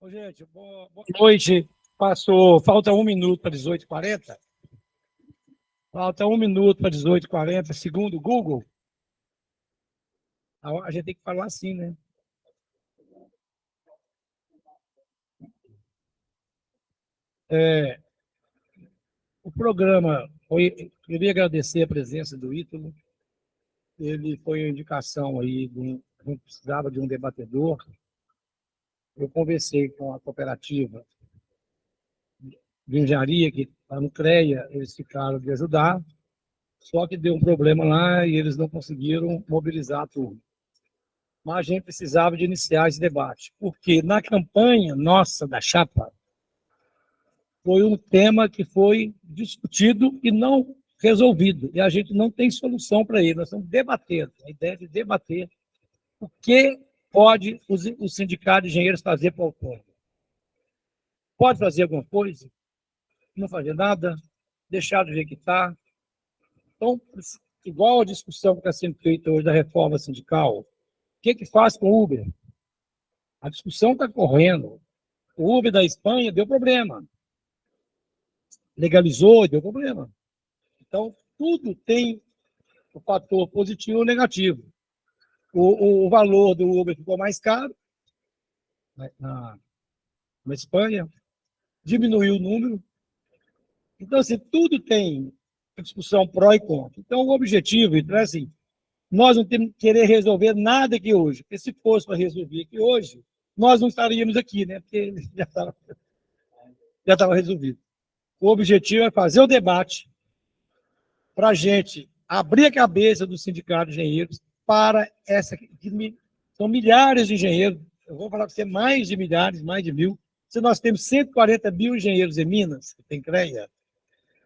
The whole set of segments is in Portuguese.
Ô, gente, boa noite. Falta 1 minuto para 18h40. Falta 1 minuto para 18h40, segundo o Google. A gente tem que falar assim, né? O programa foi. Queria agradecer a presença do Ítalo. Ele foi uma indicação aí, a gente precisava de um debatedor. Eu conversei com a cooperativa de engenharia, que está no CREA, eles ficaram de ajudar, só que deu um problema lá e eles não conseguiram mobilizar a turma. Mas a gente precisava de iniciar esse debate, porque na campanha nossa da chapa, foi um tema que foi discutido e não resolvido, e a gente não tem solução para ele, nós estamos debatendo, a ideia de debater o que pode o sindicato de engenheiros fazer para o autônomo. Pode fazer alguma coisa? Não fazer nada? Deixar do jeito que está? Então, igual a discussão que está sendo feita hoje da reforma sindical, o que faz com o Uber? A discussão está correndo. O Uber da Espanha deu problema. Legalizou, deu problema. Então, tudo tem o fator positivo ou negativo. O valor do Uber ficou mais caro na Espanha, diminuiu o número. Então, assim, tudo tem discussão pró e contra. Então, o objetivo é assim, nós não temos que querer resolver nada aqui hoje, porque se fosse para resolver aqui hoje, nós não estaríamos aqui, né? Porque já estava resolvido. O objetivo é fazer o debate para a gente abrir a cabeça dos sindicatos de engenheiros para essa. São milhares de engenheiros, eu vou falar para você mais de milhares, mais de mil. Se nós temos 140 mil engenheiros em Minas, que tem CREA,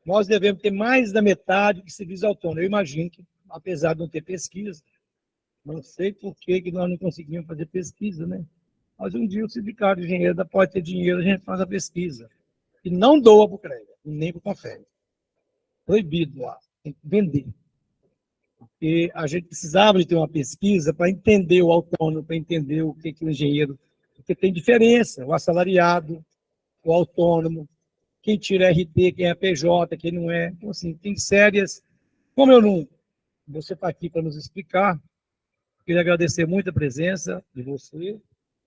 nós devemos ter mais da metade de serviço autônomo. Eu imagino que, apesar de não ter pesquisa, não sei por que nós não conseguimos fazer pesquisa, né? Mas um dia o sindicato de engenheiro pode ter dinheiro, a gente faz a pesquisa. E não doa para o CREA, nem para o CONFER. Proibido lá, tem que vender. Porque a gente precisava de ter uma pesquisa para entender o autônomo, para entender o que o engenheiro... Porque tem diferença, o assalariado, o autônomo, quem tira RT, quem é PJ, quem não é. Então, assim, tem sérias... Como eu não... Você está aqui para nos explicar, queria agradecer muito a presença de você,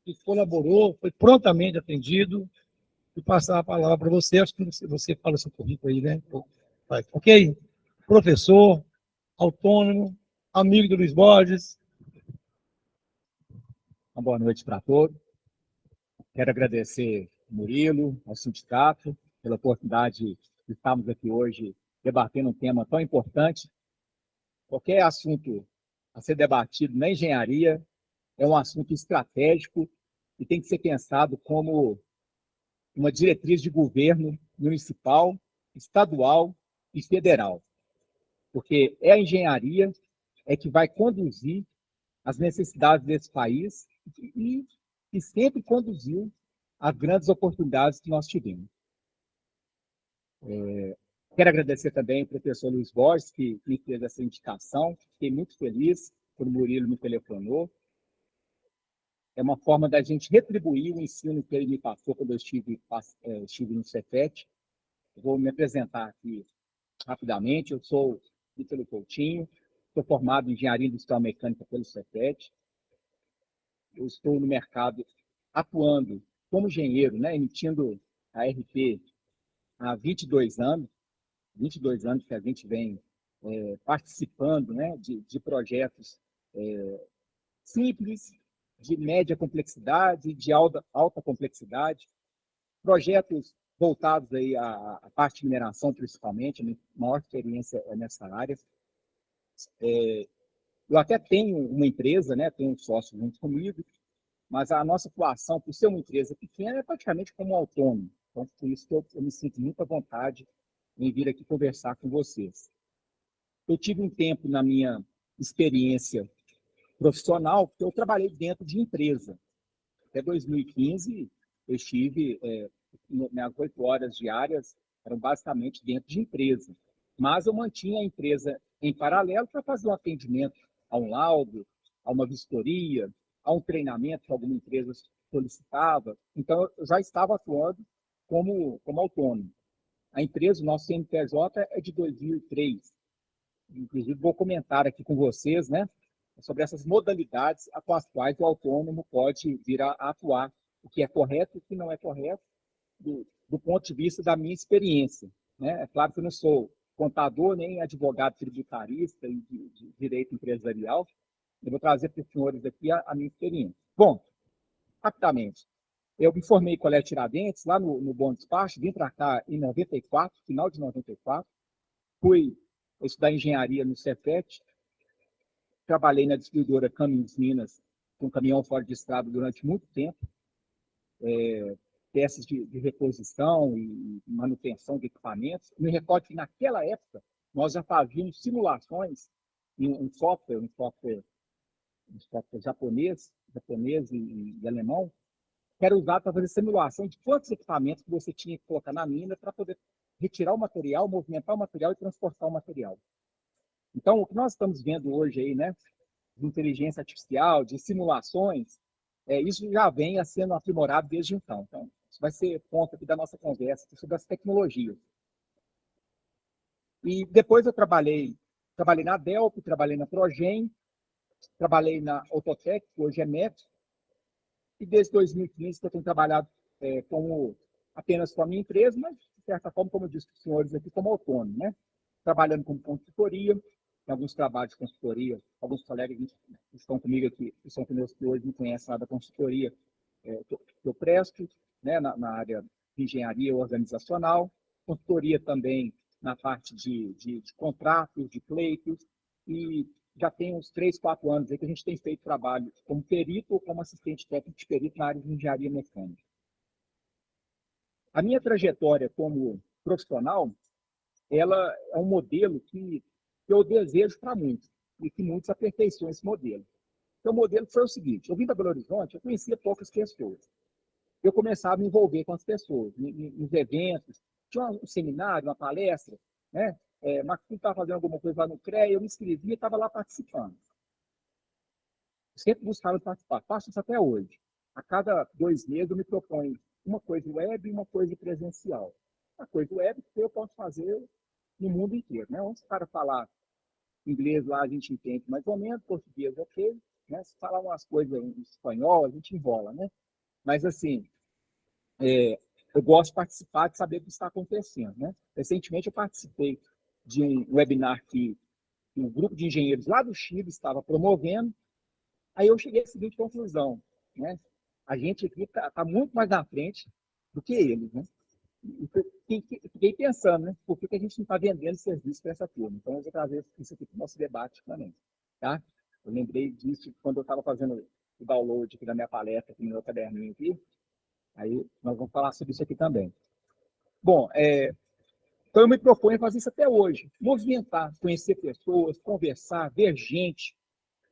que colaborou, foi prontamente atendido, e passar a palavra para você. Acho que você fala seu currículo aí, né? Ok? Professor, autônomo, amigo do Luiz Borges. Uma boa noite para todos. Quero agradecer ao Murilo, ao sindicato, pela oportunidade de estarmos aqui hoje debatendo um tema tão importante. Qualquer assunto a ser debatido na engenharia é um assunto estratégico e tem que ser pensado como uma diretriz de governo municipal, estadual e federal. Porque é a engenharia que vai conduzir as necessidades desse país e sempre conduziu as grandes oportunidades que nós tivemos. Quero agradecer também ao professor Luiz Borges, que me fez essa indicação. Fiquei muito feliz quando o Murilo me telefonou. É uma forma da gente retribuir o ensino que ele me passou quando eu estive no Cefet. Vou me apresentar aqui rapidamente. Eu sou Ítalo Coutinho, sou formado em Engenharia Industrial Mecânica pelo Cefet. Eu estou no mercado atuando como engenheiro, né, emitindo a RP há 22 anos que a gente vem participando, né, de projetos simples, de média complexidade, de alta complexidade, projetos voltados aí à parte de mineração, principalmente. A minha maior experiência é nessa área. Eu até tenho uma empresa, né, tenho um sócio junto comigo, mas a nossa atuação, por ser uma empresa pequena, é praticamente como autônomo. Então, por isso que eu me sinto muito à vontade em vir aqui conversar com vocês. Eu tive um tempo na minha experiência profissional, porque eu trabalhei dentro de empresa. Até 2015, eu estive, minhas 8 horas diárias eram basicamente dentro de empresa. Mas eu mantinha a empresa em paralelo para fazer um atendimento a um laudo, a uma vistoria, a um treinamento que alguma empresa solicitava. Então, eu já estava atuando como autônomo. A empresa, o nosso CNPJ é de 2003. Inclusive, vou comentar aqui com vocês, né, sobre essas modalidades com as quais o autônomo pode vir a atuar, o que é correto e o que não é correto, do ponto de vista da minha experiência. Né? É claro que eu não sou contador nem advogado tributarista e de direito empresarial. Eu vou trazer para os senhores aqui a minha experiência. Bom, rapidamente, eu me formei em Colégio Tiradentes, lá no Bom Despacho, vim para cá em 94, final de 94, fui estudar engenharia no Cefet, trabalhei na distribuidora Caminhos Minas, com caminhão fora de estrada durante muito tempo, peças de reposição e manutenção de equipamentos. Me recordo que naquela época nós já fazíamos simulações em um software japonês e alemão, que era usado para fazer simulação de quantos equipamentos que você tinha que colocar na mina para poder retirar o material, movimentar o material e transportar o material. Então, o que nós estamos vendo hoje aí, né, de inteligência artificial, de simulações, isso já vem sendo aprimorado desde então. Então, isso vai ser ponto aqui da nossa conversa sobre as tecnologias. E depois eu trabalhei na Delp, trabalhei na Progen, trabalhei na Autotec, que hoje é MET, e desde 2015 eu tenho trabalhado apenas com a minha empresa, mas, de certa forma, como eu disse para os senhores aqui, como autônomo, né? Trabalhando com consultoria, tem alguns trabalhos de consultoria, alguns colegas que estão comigo aqui, que são meus que hoje me conhecem lá da consultoria, que eu presto, né, na área de engenharia organizacional, consultoria também na parte de contratos, de pleitos, e já tem uns 3, 4 anos aí que a gente tem feito trabalho como perito ou como assistente técnico de perito na área de engenharia mecânica. A minha trajetória como profissional, ela é um modelo que eu desejo para muitos, e que muitos aperfeiçoam esse modelo. Então, o modelo foi o seguinte: eu vim para Belo Horizonte, eu conhecia poucas pessoas. Eu começava a me envolver com as pessoas, nos eventos, tinha um seminário, uma palestra, né? Marquinhos estava fazendo alguma coisa lá no CREA, eu me inscrevia e estava lá participando. Sempre buscava participar, faço isso até hoje. A cada 2 meses eu me proponho uma coisa web e uma coisa presencial. A coisa web eu posso fazer no mundo inteiro, né? Onde o cara falar inglês lá a gente entende mais ou menos, português ok, né? Se falar umas coisas em espanhol a gente enrola, né? Mas assim, eu gosto de participar, de saber o que está acontecendo, né? Recentemente eu participei de um webinar que um grupo de engenheiros lá do Chile estava promovendo. Aí eu cheguei à seguinte conclusão, né? A gente aqui está muito mais na frente do que eles, né? E fiquei pensando, né? Por que a gente não está vendendo serviço para essa turma? Então, eu vou trazer isso aqui para o nosso debate também, tá? Eu lembrei disso quando eu estava fazendo o download aqui da minha palestra, aqui no meu caderninho aqui. Aí nós vamos falar sobre isso aqui também. Bom, então eu me proponho fazer isso até hoje. Movimentar, conhecer pessoas, conversar, ver gente.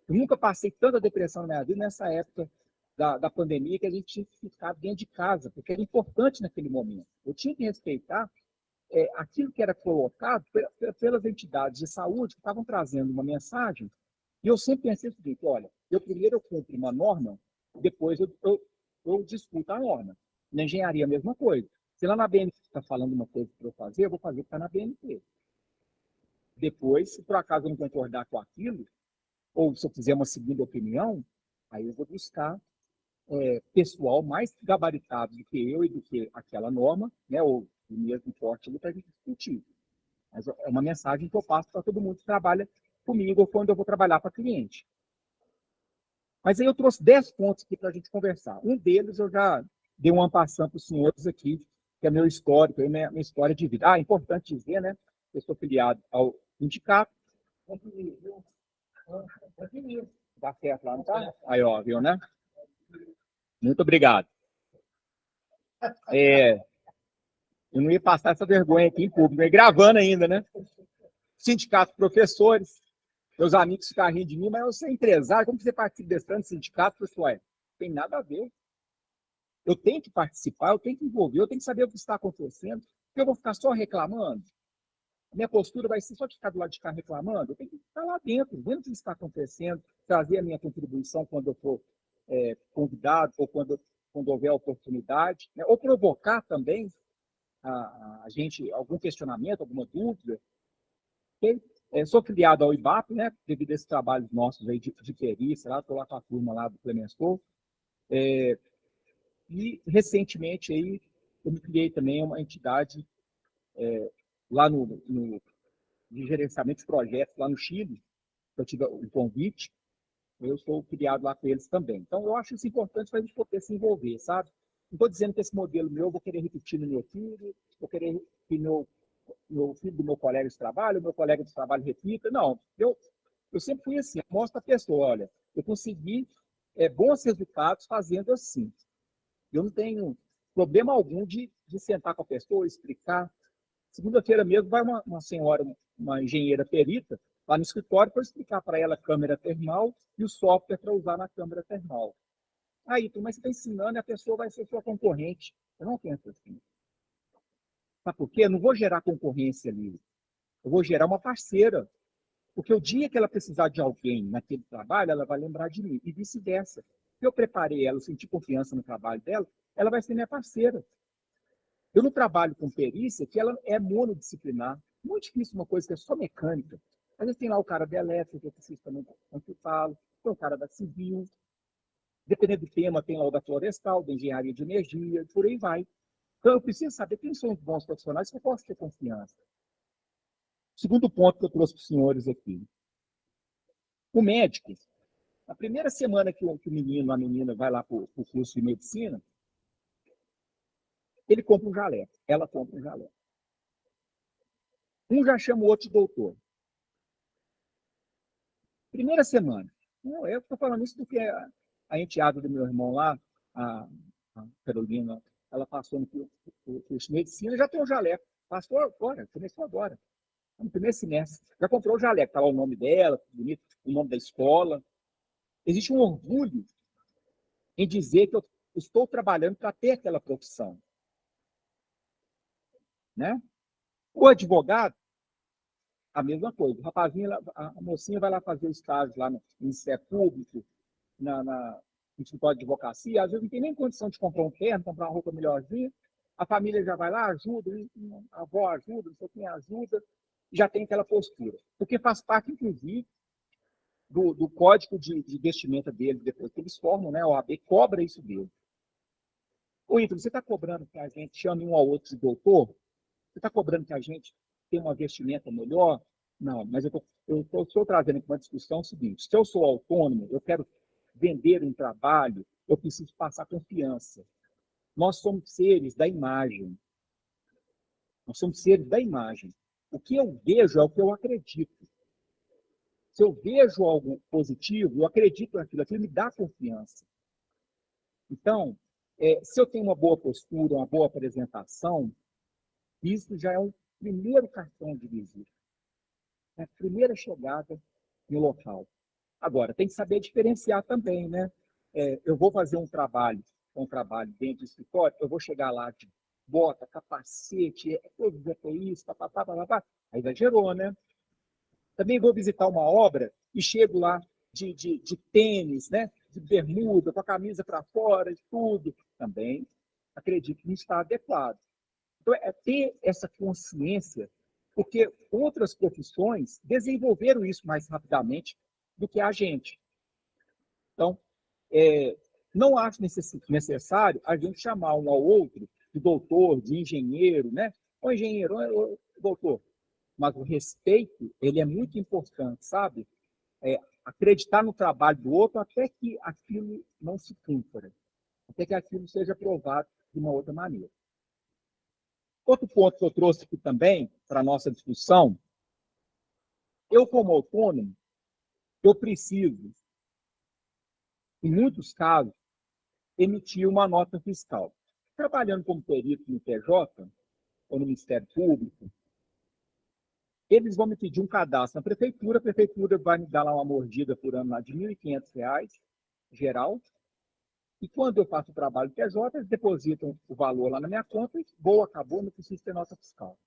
Eu nunca passei tanta depressão na minha vida nessa época da pandemia, que a gente tinha que ficar dentro de casa, porque era importante naquele momento. Eu tinha que respeitar aquilo que era colocado pelas entidades de saúde que estavam trazendo uma mensagem. E eu sempre pensei o seguinte: olha, primeiro eu cumpro uma norma, depois eu discuto a norma. Na engenharia, a mesma coisa. Se lá na BNT está falando uma coisa para eu fazer, eu vou fazer o que está na BNT. Depois, se por acaso eu não concordar com aquilo, ou se eu fizer uma segunda opinião, aí eu vou buscar pessoal mais gabaritado do que eu e do que aquela norma, né, ou do mesmo porte ali, para a gente discutir. Mas é uma mensagem que eu passo para todo mundo que trabalha comigo ou quando eu vou trabalhar para cliente. Mas aí eu trouxe 10 pontos aqui para a gente conversar. Um deles eu já dei um ampassão para os senhores aqui, que é meu histórico, minha história de vida. É importante dizer, né? Eu sou filiado ao sindicato. Dá certo lá, não tá? Aí, ó, viu, né? Muito obrigado. Eu não ia passar essa vergonha aqui em público, gravando ainda, né? Sindicato de professores, meus amigos ficam rindo de mim, mas eu sou empresário, como você participa desse tanto sindicato? Pessoal, tem nada a ver. Eu tenho que participar, eu tenho que envolver, eu tenho que saber o que está acontecendo, porque eu vou ficar só reclamando. A minha postura vai ser só de ficar do lado de cá reclamando. Eu tenho que estar lá dentro, vendo o que está acontecendo, trazer a minha contribuição quando eu for convidado ou quando quando houver oportunidade, né? Ou provocar também a gente algum questionamento, alguma dúvida. Okay? Sou filiado ao IBAP, né? Devido a esses trabalhos nossos aí de perícia, estou lá com a turma lá do Clemenstor. E, recentemente, aí, eu me criei também uma entidade lá de gerenciamento de projetos lá no Chile, eu tive um convite, eu sou filiado lá com eles também. Então, eu acho isso importante para a gente poder se envolver, sabe? Não estou dizendo que esse modelo meu eu vou querer repetir no meu filho, vou querer que meu filho do meu colega de trabalho, o meu colega de trabalho repita. Não, eu sempre fui assim, mostra a pessoa, olha, eu consegui bons resultados fazendo assim. Eu não tenho problema algum de sentar com a pessoa, explicar. Segunda-feira mesmo vai uma senhora, uma engenheira perita, lá no escritório para explicar para ela a câmera termal e o software para usar na câmera termal. Aí, mas você está ensinando e a pessoa vai ser sua concorrente. Eu não penso assim. Sabe por quê? Eu não vou gerar concorrência ali. Eu vou gerar uma parceira. Porque o dia que ela precisar de alguém naquele trabalho, ela vai lembrar de mim. E vice-versa. Se eu preparei ela, eu senti confiança no trabalho dela, ela vai ser minha parceira. Eu não trabalho com perícia que ela é monodisciplinar. Muito difícil uma coisa que é só mecânica. Às vezes tem lá o cara da elétrica, que eu preciso também, como eu falo, tem o cara da civil. Dependendo do tema, tem lá o da florestal, da engenharia de energia, por aí vai. Então, eu preciso saber quem são os bons profissionais que eu posso ter confiança. Segundo ponto que eu trouxe para os senhores aqui. O médico, na primeira semana que o menino, a menina vai lá para o curso de medicina, ele compra um jaleco, ela compra um jaleco. Um já chama o outro de doutor. Primeira semana. Não, eu estou falando isso porque a enteada do meu irmão lá, a Carolina, ela passou no curso de medicina, já tem um jaleco. Passou agora, começou agora. No primeiro semestre. Já comprou o jaleco, está lá o nome dela, bonito, o nome da escola. Existe um orgulho em dizer que eu estou trabalhando para ter aquela profissão. Né? O advogado, a mesma coisa. O rapazinho, a mocinha vai lá fazer o estágio lá no Ministério Público, no escritório de advocacia, às vezes não tem nem condição de comprar um terno, comprar uma roupa melhorzinha, a família já vai lá, ajuda, a avó ajuda, não sei quem ajuda, já tem aquela postura. Porque faz parte, inclusive, do código de vestimenta deles, depois que eles formam, né? A OAB cobra isso dele. Ô, Ítalo, você está cobrando que a gente chame um ao outro de doutor? Você está cobrando que a gente tenha uma vestimenta melhor? Não, mas eu estou trazendo aqui uma discussão seguinte. Se eu sou autônomo, eu quero vender um trabalho, eu preciso passar confiança. Nós somos seres da imagem. Nós somos seres da imagem. O que eu vejo é o que eu acredito. Se eu vejo algo positivo, eu acredito naquilo, aquilo me dá confiança. Então, se eu tenho uma boa postura, uma boa apresentação, isso já é um primeiro cartão de visita. É a primeira chegada no local. Agora, tem que saber diferenciar também, né? Eu vou fazer um trabalho dentro do escritório, eu vou chegar lá de bota, capacete, todos os EPIs, papapá, aí exagerou, né? Também vou visitar uma obra e chego lá de tênis, né? De bermuda, com a camisa para fora, de tudo. Também acredito que não está adequado. Então, é ter essa consciência, porque outras profissões desenvolveram isso mais rapidamente do que a gente. Então, não acho necessário a gente chamar um ao outro de doutor, de engenheiro, né? Ô engenheiro, ô doutor. Mas o respeito, ele é muito importante, sabe? Acreditar no trabalho do outro até que aquilo não se cumpra, até que aquilo seja provado de uma outra maneira. Outro ponto que eu trouxe aqui também, para a nossa discussão, eu como autônomo, eu preciso, em muitos casos, emitir uma nota fiscal. Trabalhando como perito no PJ, ou no Ministério Público, eles vão me pedir um cadastro na prefeitura, a prefeitura vai me dar lá uma mordida por ano lá de R$ 1.500, geral, e quando eu faço o trabalho PJ, eles depositam o valor lá na minha conta e acabou, não preciso ter nota fiscal.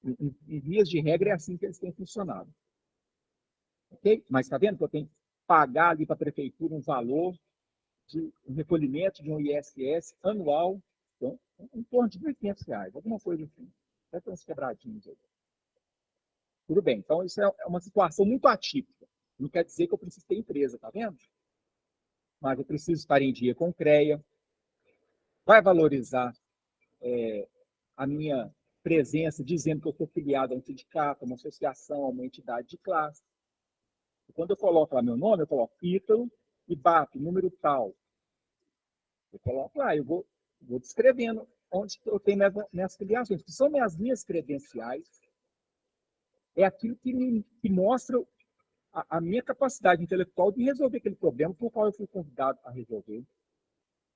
Em vias de regra, é assim que eles têm funcionado. Okay? Mas está vendo que eu tenho que pagar ali para a prefeitura um valor de um recolhimento de um ISS anual, então, em torno de R$ 1.500, alguma coisa assim. Até tem uns quebradinhos aí. Tudo bem, então isso é uma situação muito atípica. Não quer dizer que eu preciso ter empresa, tá vendo? Mas eu preciso estar em dia com o CREA, vai valorizar a minha presença, dizendo que eu sou filiado a um sindicato, a uma associação, a uma entidade de classe. E quando eu coloco lá meu nome, eu coloco Ítalo, IBAP, número tal. Eu coloco lá, eu vou descrevendo onde eu tenho minhas filiações, que são minhas credenciais, é aquilo que mostra a minha capacidade intelectual de resolver aquele problema por qual eu fui convidado a resolver,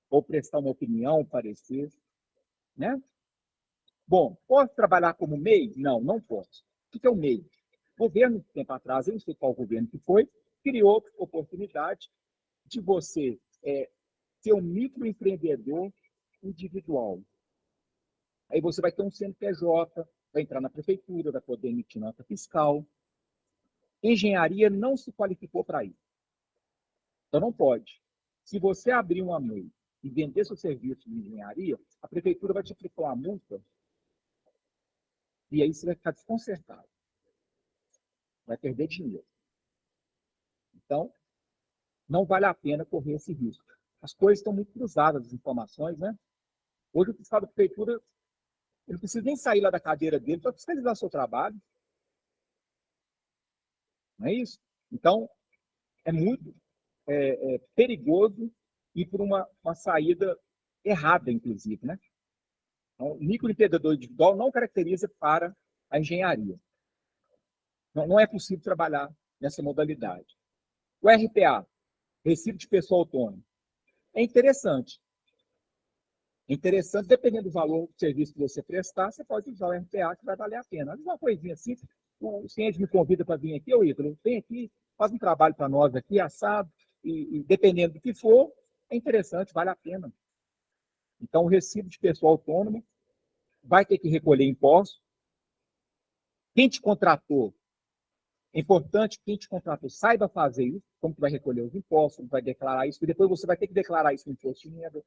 ou prestar uma opinião, um parecer, né? Bom, posso trabalhar como MEI? Não, não posso. O que é o MEI? O governo, tempo atrás, eu não sei qual governo que foi, criou oportunidade de você ser um microempreendedor individual. Aí você vai ter um CNPJ, vai entrar na prefeitura, vai poder emitir nota fiscal. Engenharia não se qualificou para isso. Então não pode. Se você abrir uma MEI e vender seu serviço de engenharia, a prefeitura vai te aplicar uma multa e aí você vai ficar desconcertado. Vai perder dinheiro. Então, não vale a pena correr esse risco. As coisas estão muito cruzadas, as informações, né? Hoje o fiscal da prefeitura, ele não precisa nem sair lá da cadeira dele para fiscalizar seu trabalho. Não é isso? Então, é muito perigoso ir por uma saída errada, inclusive, né? Então, o microempreendedor individual não caracteriza para a engenharia. Não é possível trabalhar nessa modalidade. O RPA, Recibo de Pessoa Autônoma, é interessante. É interessante, dependendo do valor do serviço que você prestar, você pode usar o RPA, que vai valer a pena. Às vezes uma coisinha assim, o cliente me convida para vir aqui, ô Ítalo, vem aqui, faz um trabalho para nós aqui, assado, e dependendo do que for, é interessante, vale a pena. Então, o recibo de pessoa autônoma vai ter que recolher impostos. Quem te contratou, é importante que quem te contratou saiba fazer isso, como que vai recolher os impostos, como vai declarar isso, e depois você vai ter que declarar isso no imposto de renda.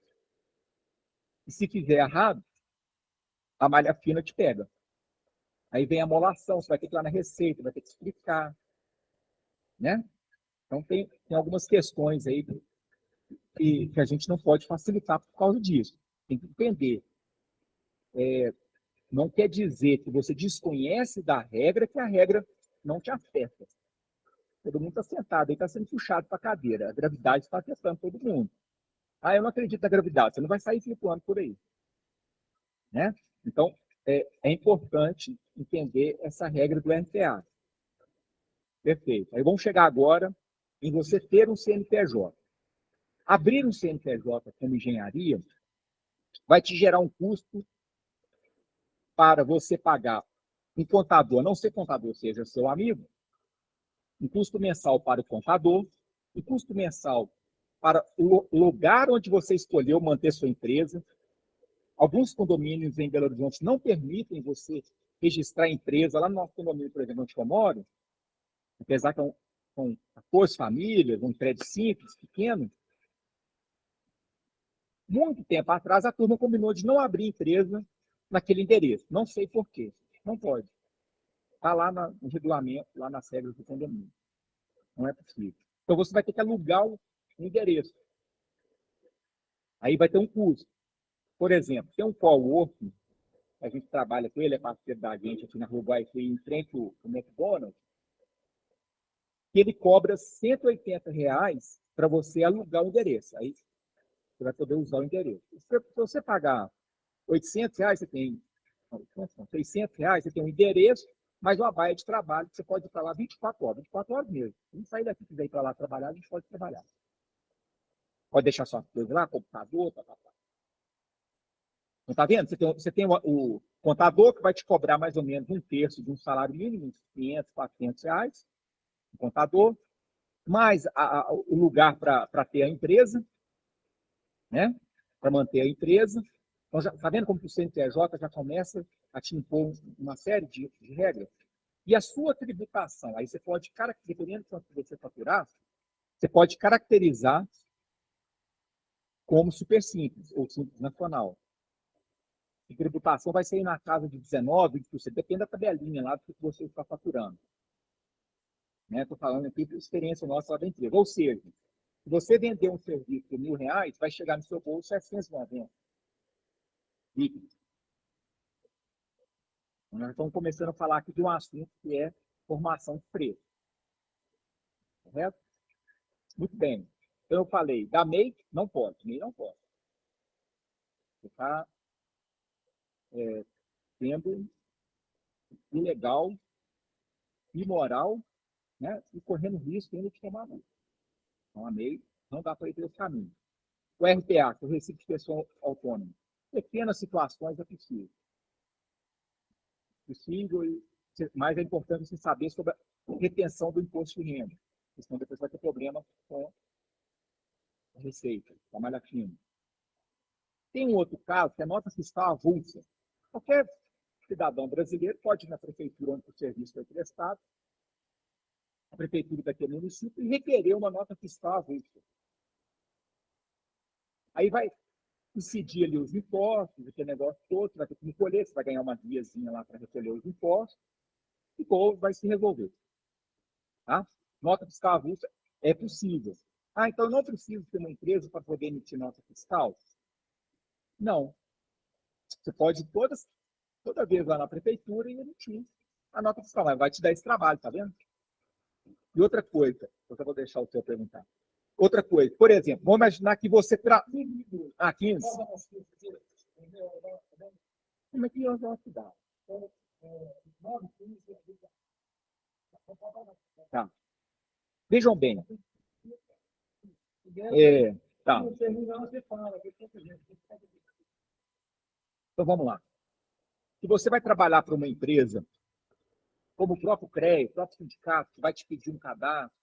E se fizer errado, a malha fina te pega. Aí vem a amolação, você vai ter que ir lá na Receita, vai ter que explicar, né? Então, tem algumas questões aí que a gente não pode facilitar por causa disso. Tem que entender. Não quer dizer que você desconhece da regra, que a regra não te afeta. Todo mundo está sentado aí, está sendo puxado para a cadeira. A gravidade está afetando todo mundo. Ah, eu não acredito na gravidade. Você não vai sair flutuando por aí. Né? Então, é importante entender essa regra do RTA. Perfeito. Aí vamos chegar agora em você ter um CNPJ. Abrir um CNPJ como engenharia vai te gerar um custo para você pagar um contador, não ser contador, seja seu amigo, um custo mensal para o contador, um custo mensal para o lugar onde você escolheu manter sua empresa. Alguns condomínios em Belo Horizonte não permitem você registrar a empresa. Lá no nosso condomínio, por exemplo, onde eu moro, apesar que são 14 famílias, um prédio simples, pequeno, muito tempo atrás a turma combinou de não abrir empresa naquele endereço. Não sei por quê. Não pode. Está lá no regulamento, lá nas regras do condomínio. Não é possível. Então você vai ter que alugar o endereço. Aí vai ter um custo. Por exemplo, tem um coworking, a gente trabalha com ele, é parceiro da gente aqui na Rua Guaífe, em frente ao McDonald's, que ele cobra R$ 180 para você alugar o endereço. Aí você vai poder usar o endereço. Se você pagar R$ 800, você tem, não, R$ 600, você tem um endereço, mais uma baia de trabalho, que você pode ir para lá 24 horas, 24 horas mesmo. Se não sair daqui e quiser ir para lá trabalhar, a gente pode trabalhar. Pode deixar suas coisas lá, computador, tá. Não está vendo? Você tem o contador que vai te cobrar mais ou menos um terço de um salário mínimo, uns R$ 500, R$ 400, o contador, mais o lugar para ter a empresa, né? Para manter a empresa. Então, está vendo como o CNPJ já começa a te impor uma série de regras? E a sua tributação, aí você pode, dependendo do quanto você faturar, você pode caracterizar como super simples ou simples nacional. A tributação vai sair na casa de 19%, 20%, depende da tabelinha lá do que você está faturando. Estou falando aqui de experiência nossa lá da empresa. Ou seja, se você vender um serviço por R$1.000, vai chegar no seu bolso 790 líquidos. Nós estamos começando a falar aqui de um assunto que é formação de preço. Correto? Muito bem. Então, eu falei, da MEI, não pode. MEI não pode. Você está sendo ilegal, imoral, né? E correndo risco ainda de tomar multa. Então, a MEI não dá para ir pelo caminho. O RPA, que é o Recibo de Pessoa Autônoma. Pequenas situações é possível. Mas é importante você saber sobre a retenção do imposto de renda. Senão depois vai ter problema com a receita, com a malha fina. Tem um outro caso, que é a nota fiscal avulsa. Qualquer cidadão brasileiro pode ir na prefeitura onde o serviço foi prestado, a prefeitura daquele município, e requerer uma nota fiscal avulsa. Aí vai incidir ali os impostos, aquele negócio todo, você vai ter que recolher, você vai ganhar uma guiazinha lá para recolher os impostos, e o vai se resolver. Tá? Nota fiscal avulsa é possível. Então eu não preciso ter uma empresa para poder emitir nota fiscal? Não. Você pode toda vez lá na prefeitura e emitir a nota fiscal, mas vai te dar esse trabalho, tá vendo? E outra coisa, eu vou deixar o seu perguntar. Outra coisa, por exemplo, vamos imaginar que você... 15. Como é que eu vou estudar? Tá. Vejam bem. Tá. Então vamos lá. Se você vai trabalhar para uma empresa, como o próprio CREA, o próprio sindicato, que vai te pedir um cadastro,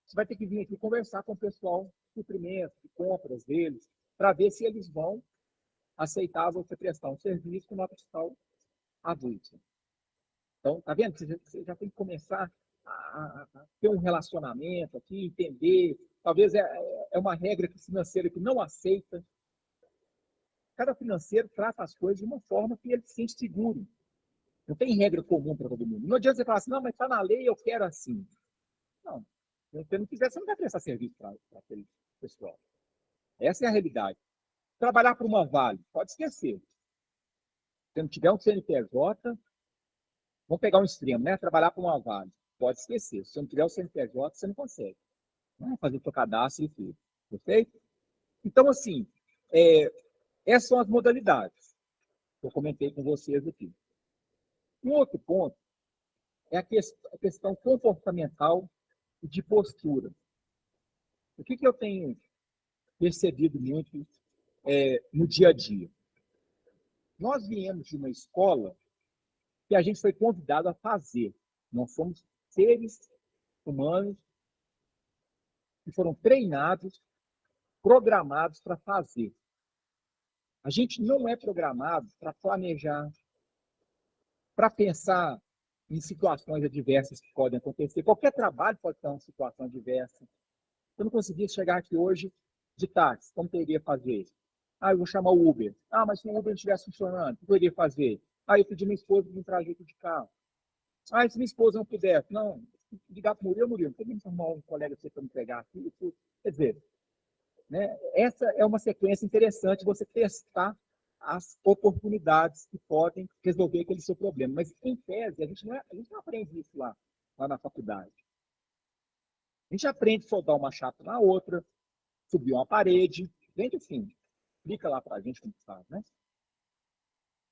você vai ter que vir aqui conversar com o pessoal de suprimento, de compras deles, para ver se eles vão aceitar você prestar um serviço com nota fiscal avulsa. Então, tá vendo? Você já tem que começar a ter um relacionamento aqui, entender. Talvez é uma regra financeira que não aceita. Cada financeiro trata as coisas de uma forma que ele se sente seguro. Não tem regra comum para todo mundo. Não adianta você falar assim, não, mas está na lei, eu quero assim. Não. Se você não quiser, você não vai prestar serviço para aquele pessoal. Essa é a realidade. Trabalhar para uma Vale, pode esquecer. Se você não tiver um CNPJ, vamos pegar um extremo, né? Trabalhar para uma Vale, pode esquecer. Se você não tiver o CNPJ, você não consegue. Não vai fazer o seu cadastro e tudo. Perfeito? Então, assim, essas são as modalidades que eu comentei com vocês aqui. Um outro ponto é a questão comportamental e de postura. O que eu tenho percebido muito no dia a dia? Nós viemos de uma escola que a gente foi convidado a fazer. Nós somos seres humanos que foram treinados, programados para fazer. A gente não é programado para planejar, para pensar em situações adversas que podem acontecer. Qualquer trabalho pode ter uma situação adversa. Eu não conseguia chegar aqui hoje de táxi. Como teria que fazer? Eu vou chamar o Uber. Mas se o Uber não estivesse funcionando, o que eu iria fazer? Eu pedi minha esposa para me trajeto de carro. Se minha esposa não pudesse, não, ligar para o Murilo, tem que arrumar um colega para me pegar aqui. Quer dizer, né, essa é uma sequência interessante, você testar as oportunidades que podem resolver aquele seu problema. Mas, em tese, a gente não aprende isso lá na faculdade. A gente aprende a soldar uma chapa na outra, subir uma parede, bem do fim. Explica lá para a gente como faz, né?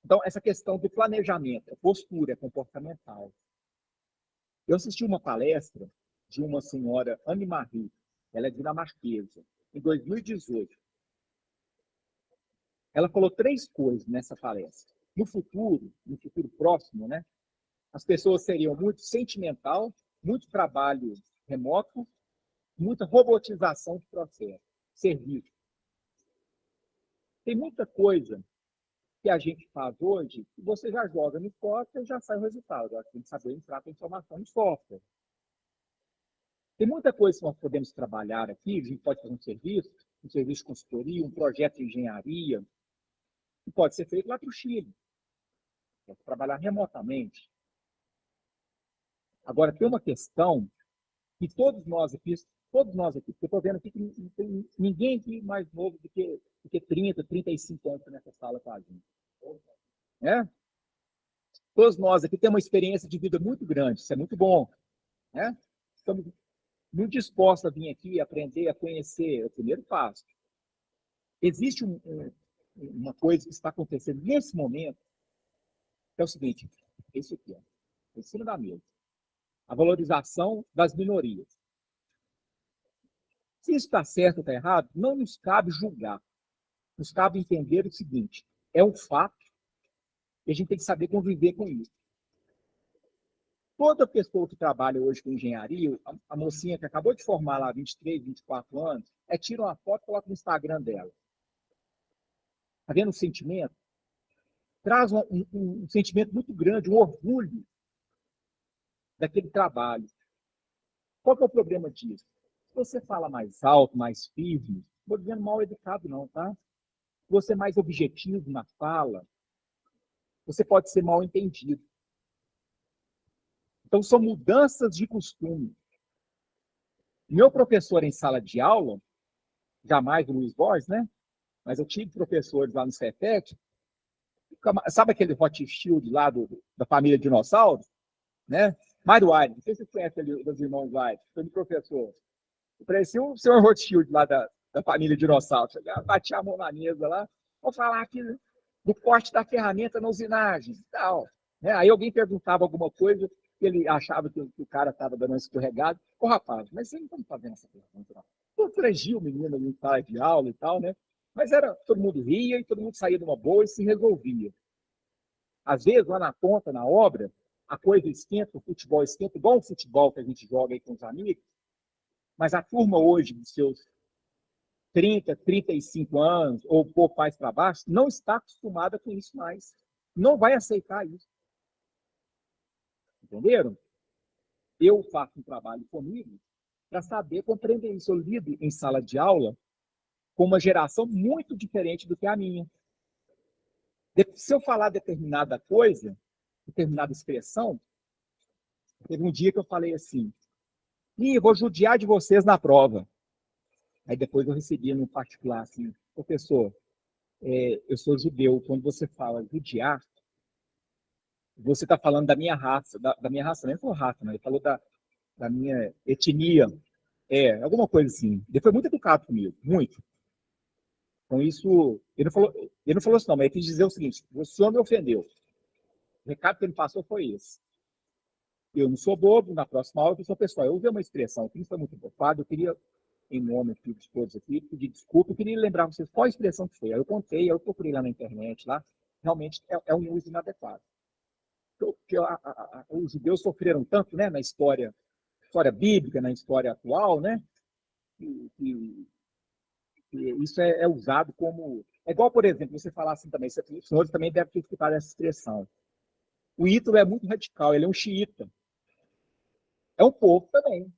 Então, essa questão do planejamento, postura, comportamental. Eu assisti uma palestra de uma senhora, Anne Marie, ela é dinamarquesa, em 2018. Ela falou 3 coisas nessa palestra. No futuro próximo, né, as pessoas seriam muito sentimental, muito trabalho remoto, muita robotização de processo, serviço. Tem muita coisa que a gente faz hoje que você já joga no software e já sai o resultado. Agora tem que saber entrar com a informação em software. Tem muita coisa que nós podemos trabalhar aqui, a gente pode fazer um serviço, um serviço de consultoria, um projeto de engenharia, que pode ser feito lá para o Chile. Pode trabalhar remotamente. Agora, tem uma questão que todos nós aqui, porque eu estou vendo aqui que não tem ninguém aqui mais novo do que 30, 35 anos nessa sala com a gente. Né? Todos nós aqui temos uma experiência de vida muito grande, isso é muito bom. Né? Estamos muito dispostos a vir aqui, aprender, a conhecer, é o primeiro passo. Existe uma coisa que está acontecendo nesse momento, que é o seguinte, isso aqui, ó, em cima da mesa. A valorização das minorias. Se isso está certo ou está errado, não nos cabe julgar. Nos cabe entender o seguinte, é um fato e a gente tem que saber conviver com isso. Toda pessoa que trabalha hoje com engenharia, a mocinha que acabou de formar lá 23, 24 anos, tira uma foto e coloca no Instagram dela. Está vendo o sentimento? Traz um sentimento muito grande, um orgulho daquele trabalho. Qual que é o problema disso? Se você fala mais alto, mais firme, não estou dizendo mal educado não, tá? Se você é mais objetivo na fala, você pode ser mal entendido. Então, são mudanças de costume. Meu professor em sala de aula, jamais o Luiz Borges, né? Mas eu tive professores lá no Cefet, sabe aquele hot shield lá da família Dinossauro? Né? Mário Aires, não sei se você conhece ali dos irmãos Aires, foi meu professor. Parecia o senhor Rothschild lá da família Dinossauro. Chegava, batia a mão na mesa lá, vou falar aqui do corte da ferramenta na usinagem e tal. Né? Aí alguém perguntava alguma coisa, ele achava que o cara estava dando uma escorregada. Ô, rapaz, mas você não está fazendo essa pergunta, não. Constrangia o menino ali em sala de aula e tal, né? Mas todo mundo ria e todo mundo saía de uma boa e se resolvia. Às vezes, lá na ponta, na obra, a coisa esquenta, o futebol esquenta, igual o futebol que a gente joga aí com os amigos, mas a turma hoje, dos seus 30, 35 anos, ou um pouco mais para baixo, não está acostumada com isso mais. Não vai aceitar isso. Entenderam? Eu faço um trabalho comigo para saber compreender isso. Eu lido em sala de aula com uma geração muito diferente do que a minha. Se eu falar determinada coisa, determinada expressão, teve um dia que eu falei assim, vou judiar de vocês na prova. Aí depois eu recebi no particular assim, professor, eu sou judeu, quando você fala judiar, você está falando da minha raça, da minha raça, nem falou raça, né? Ele falou da minha etnia, alguma coisa assim. Ele foi muito educado comigo, muito. Então isso, ele não falou assim não, mas ele quis dizer o seguinte, o senhor me ofendeu. O recado que ele passou foi esse. Eu não sou bobo, na próxima aula eu sou pessoal. Eu usei uma expressão que não foi muito ocupado, eu queria, em nome aqui de todos aqui, pedir desculpa, eu queria lembrar vocês qual a expressão que foi. Aí eu contei, eu procurei lá na internet, lá, realmente é um uso inadequado. Porque os judeus sofreram tanto, né, na história bíblica, na história atual, né, que isso é usado como... É igual, por exemplo, você falar assim também, os senhores também devem ter escutado essa expressão. O Ítalo é muito radical, ele é um xiita. É um pouco também.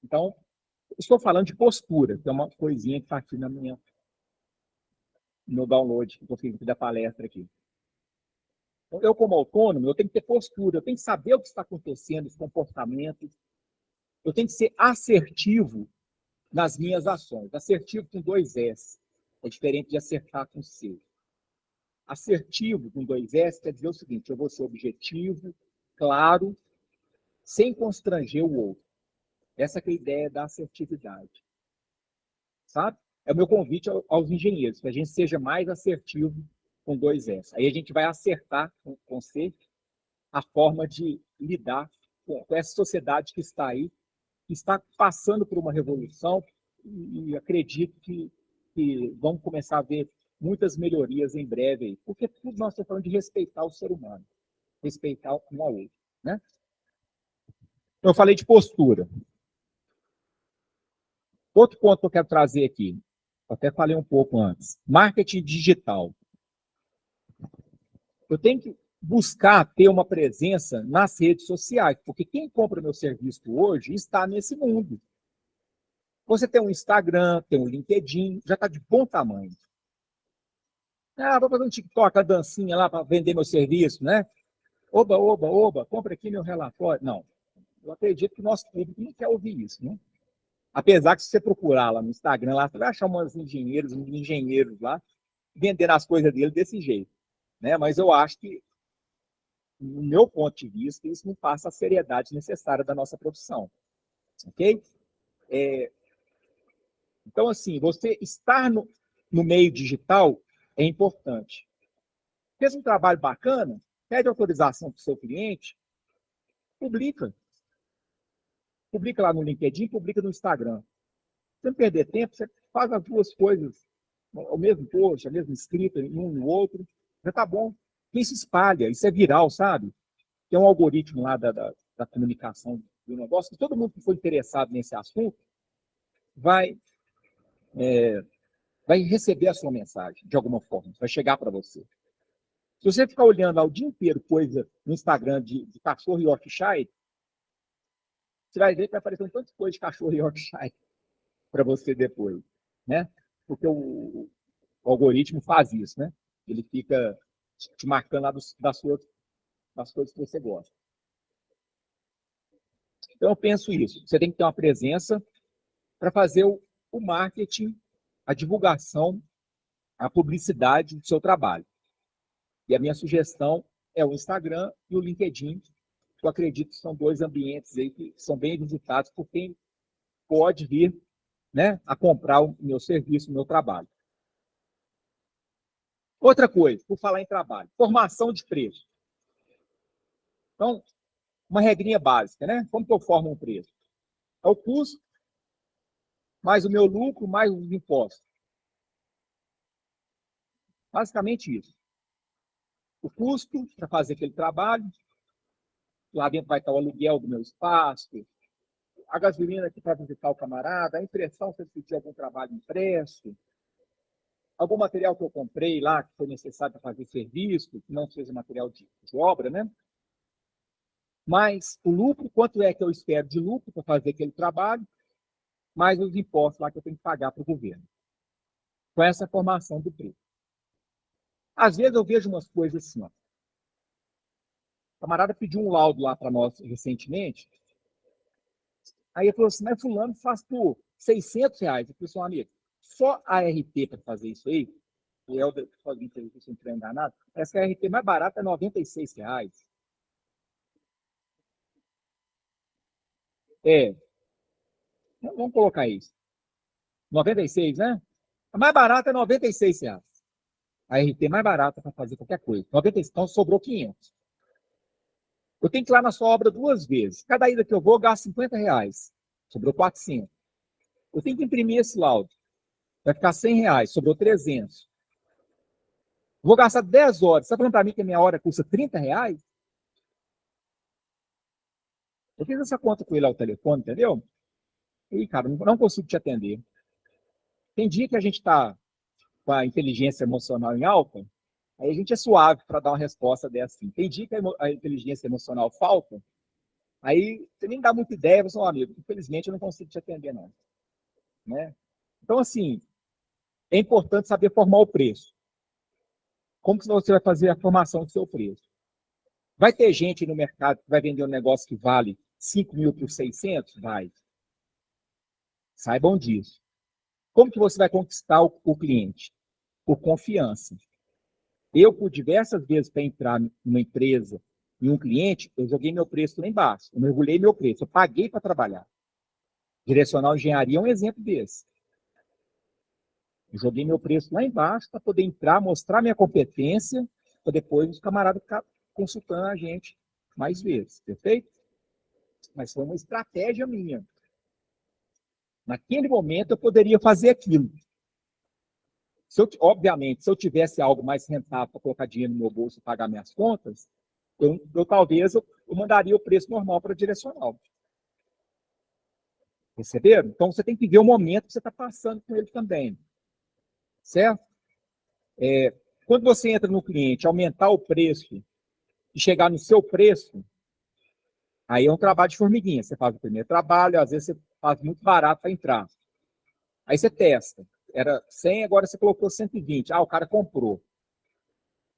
Então, estou falando de postura, que é uma coisinha que está aqui no meu download, que eu fiz da palestra aqui. Então, eu, como autônomo, eu tenho que ter postura, eu tenho que saber o que está acontecendo, os comportamentos. Eu tenho que ser assertivo nas minhas ações. Assertivo com 2 S. É diferente de acertar com C. Assertivo com 2 S quer dizer o seguinte, eu vou ser objetivo, claro, sem constranger o outro. Essa é a ideia da assertividade. Sabe? É o meu convite aos engenheiros, que a gente seja mais assertivo com 2 S. Aí a gente vai acertar com C a forma de lidar com essa sociedade que está aí, que está passando por uma revolução e acredito que vamos começar a ver muitas melhorias em breve aí, porque tudo nós estamos falando de respeitar o ser humano, respeitar um ao outro, né? Então, eu falei de postura. Outro ponto que eu quero trazer aqui, eu até falei um pouco antes, marketing digital. Eu tenho que buscar ter uma presença nas redes sociais, porque quem compra meu serviço hoje está nesse mundo. Você tem um Instagram, tem um LinkedIn, já está de bom tamanho. Ah, vou fazer um TikTok, a dancinha lá para vender meu serviço, né? Oba, oba, oba, compra aqui meu relatório. Não, eu acredito que o nosso público não quer ouvir isso, né? Apesar que se você procurar lá no Instagram, lá, você vai achar uns engenheiros lá, vendendo as coisas dele desse jeito, né? Mas eu acho que, no meu ponto de vista, isso não passa a seriedade necessária da nossa profissão, ok? Então, assim, você estar no meio digital é importante. Fez um trabalho bacana, pede autorização para o seu cliente, publica. Publica lá no LinkedIn, publica no Instagram. Você não perder tempo, você faz as duas coisas, o mesmo post, a mesma escrita, um no outro, já está bom. Quem se espalha, isso é viral, sabe? Tem um algoritmo lá da comunicação do negócio, que todo mundo que for interessado nesse assunto vai receber a sua mensagem, de alguma forma, vai chegar para você. Se você ficar olhando lá o dia inteiro coisa no Instagram de cachorro Yorkshire, você vai ver que vai aparecer um tanto de coisa de cachorro Yorkshire para você depois, né? Porque o algoritmo faz isso, né? Ele fica te marcando lá das coisas que você gosta. Então, eu penso isso. Você tem que ter uma presença para fazer o marketing, a divulgação, a publicidade do seu trabalho. E a minha sugestão é o Instagram e o LinkedIn, que eu acredito que são dois ambientes aí que são bem visitados por quem pode vir, né, a comprar o meu serviço, o meu trabalho. Outra coisa, por falar em trabalho, formação de preço. Então, uma regrinha básica, né? Como que eu formo um preço? É o custo, mais o meu lucro, mais os impostos. Basicamente isso. O custo para fazer aquele trabalho, lá dentro vai estar o aluguel do meu espaço, a gasolina aqui para visitar o camarada, a impressão se eu pedir algum trabalho impresso, algum material que eu comprei lá que foi necessário para fazer serviço, que não seja material de obra, né? Mas o lucro, quanto é que eu espero de lucro para fazer aquele trabalho, mais os impostos lá que eu tenho que pagar para o governo. Com essa formação do preço. Às vezes eu vejo umas coisas assim, ó. O camarada pediu um laudo lá para nós recentemente, aí ele falou assim, mas fulano faz por R$600. Eu falei assim, amigo, só a RT para fazer isso aí, o Helder, se alguém se não estiver enganado, essa RT mais barata é R$96. É, vamos colocar isso. 96, né? A mais barata é R$96. A RT mais barata para fazer qualquer coisa. 96, então sobrou 500. Eu tenho que ir lá na sua obra 2 vezes. Cada ida que eu vou, eu gasto R$50. Sobrou 400. Eu tenho que imprimir esse laudo. Vai ficar R$100. Sobrou 300. Vou gastar 10 horas. Você está falando para mim que a minha hora custa R$30? Eu fiz essa conta com ele ao telefone, entendeu? E, cara, não consigo te atender. Tem dia que a gente está com a inteligência emocional em alta, aí a gente é suave para dar uma resposta dessa. Assim. Tem dia que a inteligência emocional falta, aí você nem dá muita ideia, você fala, amigo, infelizmente eu não consigo te atender, não. Né? Então, assim, é importante saber formar o preço. Como que você vai fazer a formação do seu preço? Vai ter gente no mercado que vai vender um negócio que vale 5 mil por 600? Vai. Saibam disso. Como que você vai conquistar o cliente? Por confiança. Eu, por diversas vezes, para entrar numa empresa e um cliente, eu joguei meu preço lá embaixo. Eu mergulhei meu preço. Eu paguei para trabalhar. Direcional Engenharia é um exemplo desse. Eu joguei meu preço lá embaixo para poder entrar, mostrar minha competência, para depois os camaradas ficar consultando a gente mais vezes. Perfeito? Mas foi uma estratégia minha. Naquele momento, eu poderia fazer aquilo. Obviamente, se eu tivesse algo mais rentável para colocar dinheiro no meu bolso e pagar minhas contas, talvez eu mandaria o preço normal para direcional. Perceberam? Então, você tem que ver o momento que você está passando com ele também. Certo? Quando você entra no cliente, aumentar o preço e chegar no seu preço, aí é um trabalho de formiguinha. Você faz o primeiro trabalho, às vezes você faz muito barato para entrar. Aí você testa. Era 100, agora você colocou 120. O cara comprou.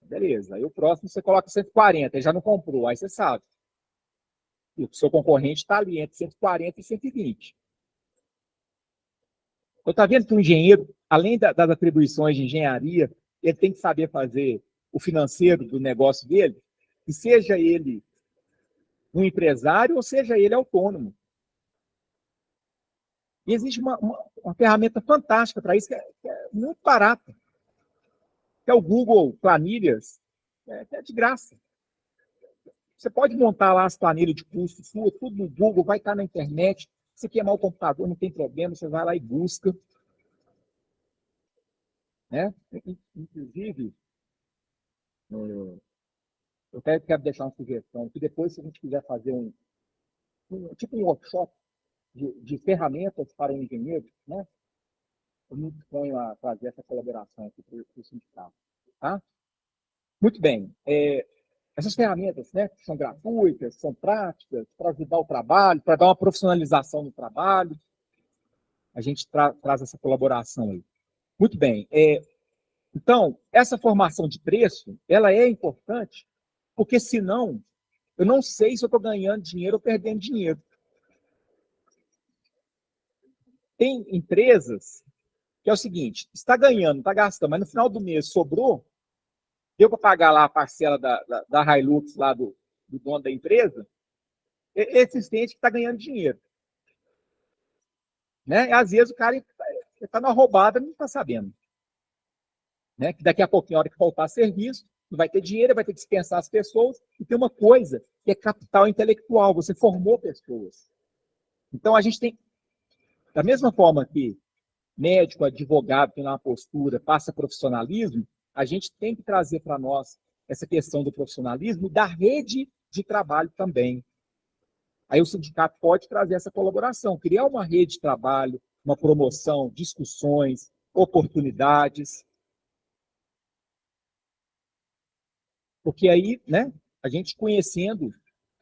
Beleza. Aí o próximo você coloca 140, ele já não comprou. Aí você sabe. E o seu concorrente está ali entre 140 e 120. Eu estou vendo que o engenheiro, além das atribuições de engenharia, ele tem que saber fazer o financeiro do negócio dele, e seja ele um empresário ou seja ele autônomo. E existe uma ferramenta fantástica para isso, que é muito barata, que é o Google Planilhas, que é de graça. Você pode montar lá as planilhas de custo sua, tudo no Google, vai estar na internet. Se queimar o computador, não tem problema, você vai lá e busca. Né? Inclusive, eu quero deixar uma sugestão, que depois, se a gente quiser fazer tipo um workshop de ferramentas para o engenheiro, né? Eu me disponho a fazer essa colaboração aqui para o sindicato. Tá? Muito bem. Essas ferramentas, né, que são gratuitas, são práticas, para ajudar o trabalho, para dar uma profissionalização no trabalho, a gente traz essa colaboração aí. Muito bem. Então, essa formação de preço, ela é importante, porque senão, eu não sei se eu estou ganhando dinheiro ou perdendo dinheiro. Tem empresas que é o seguinte, está ganhando, está gastando, mas no final do mês sobrou, deu para pagar lá a parcela da Hilux, lá do dono da empresa, esse cliente que está ganhando dinheiro. Né? E, às vezes o cara está na roubada e não está sabendo. Né? Que daqui a pouquinho, a hora que faltar serviço, não vai ter dinheiro, vai ter que dispensar as pessoas, e tem uma coisa que é capital intelectual, você formou pessoas. Então a gente tem, da mesma forma que médico, advogado tem uma postura, passa profissionalismo, a gente tem que trazer para nós essa questão do profissionalismo da rede de trabalho também. Aí o sindicato pode trazer essa colaboração, criar uma rede de trabalho, uma promoção, discussões, oportunidades. Porque aí, né, a gente conhecendo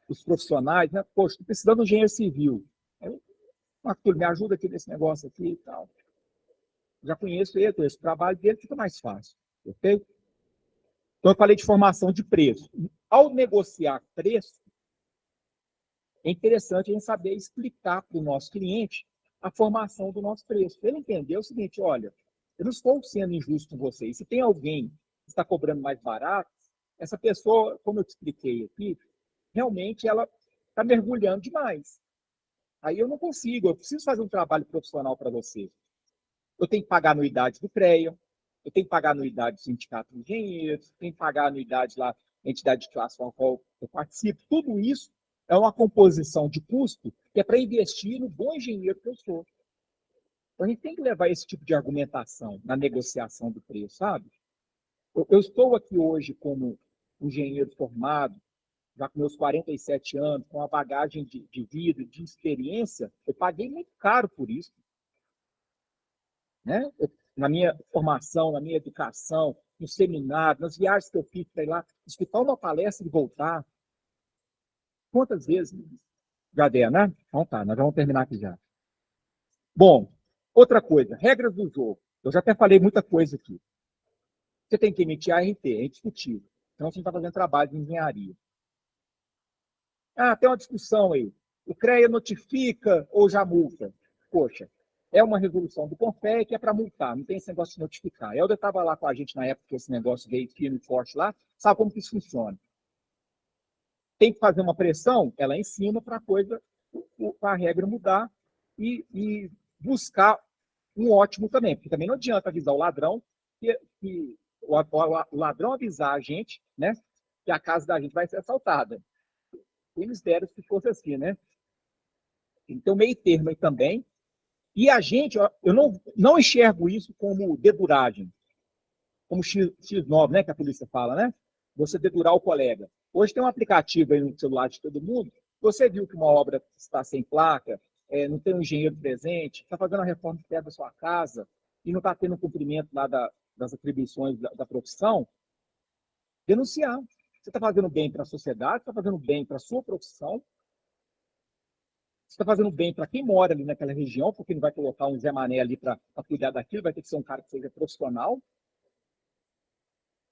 os profissionais, né, poxa, estou precisando de um engenheiro civil. Arthur, me ajuda aqui nesse negócio aqui e tal. Já conheço ele, conheço o trabalho dele, fica mais fácil. Ok? Então, eu falei de formação de preço. Ao negociar preço, é interessante a gente saber explicar para o nosso cliente a formação do nosso preço. Ele entender o seguinte, olha, eu não estou sendo injusto com vocês. Se tem alguém que está cobrando mais barato, essa pessoa, como eu te expliquei aqui, realmente ela está mergulhando demais. Aí eu não consigo, eu preciso fazer um trabalho profissional para você. Eu tenho que pagar a anuidade do CREA, eu tenho que pagar a anuidade do Sindicato de Engenheiros, tenho que pagar a anuidade lá, entidade de classe com a qual eu participo. Tudo isso é uma composição de custo que é para investir no bom engenheiro que eu sou. Então, a gente tem que levar esse tipo de argumentação na negociação do preço, sabe? Eu estou aqui hoje como engenheiro formado, já com meus 47 anos, com uma bagagem de vida, de experiência, eu paguei muito caro por isso. Né? Na minha formação, na minha educação, no seminário, nas viagens que eu fiz para ir lá, escutar uma palestra e voltar. Quantas vezes? Já der, né? Então tá, nós vamos terminar aqui já. Bom, outra coisa, regras do jogo. Eu já até falei muita coisa aqui. Você tem que emitir ART, é indiscutível. Então você está fazendo trabalho de engenharia. Tem uma discussão aí. O CREA notifica ou já multa? Poxa, é uma resolução do CONFEC que é para multar, não tem esse negócio de notificar. Helder estava lá com a gente na época que esse negócio veio firme e forte lá, sabe como que isso funciona. Tem que fazer uma pressão, ela em cima para a regra mudar e buscar um ótimo também, porque também não adianta avisar o ladrão que o ladrão avisar a gente, né, que a casa da gente vai ser assaltada. Eles deram se fosse assim, né? Então, meio termo aí também. E a gente, eu não enxergo isso como deduragem, como X9, né, que a polícia fala, né? Você dedurar o colega. Hoje tem um aplicativo aí no celular de todo mundo. Você viu que uma obra está sem placa, não tem um engenheiro presente, está fazendo a reforma perto da sua casa e não está tendo cumprimento lá das atribuições da profissão, denunciar. Você está fazendo bem para a sociedade, está fazendo bem para a sua profissão. Você está fazendo bem para quem mora ali naquela região, porque não vai colocar um Zé Mané ali para cuidar daquilo, vai ter que ser um cara que seja profissional.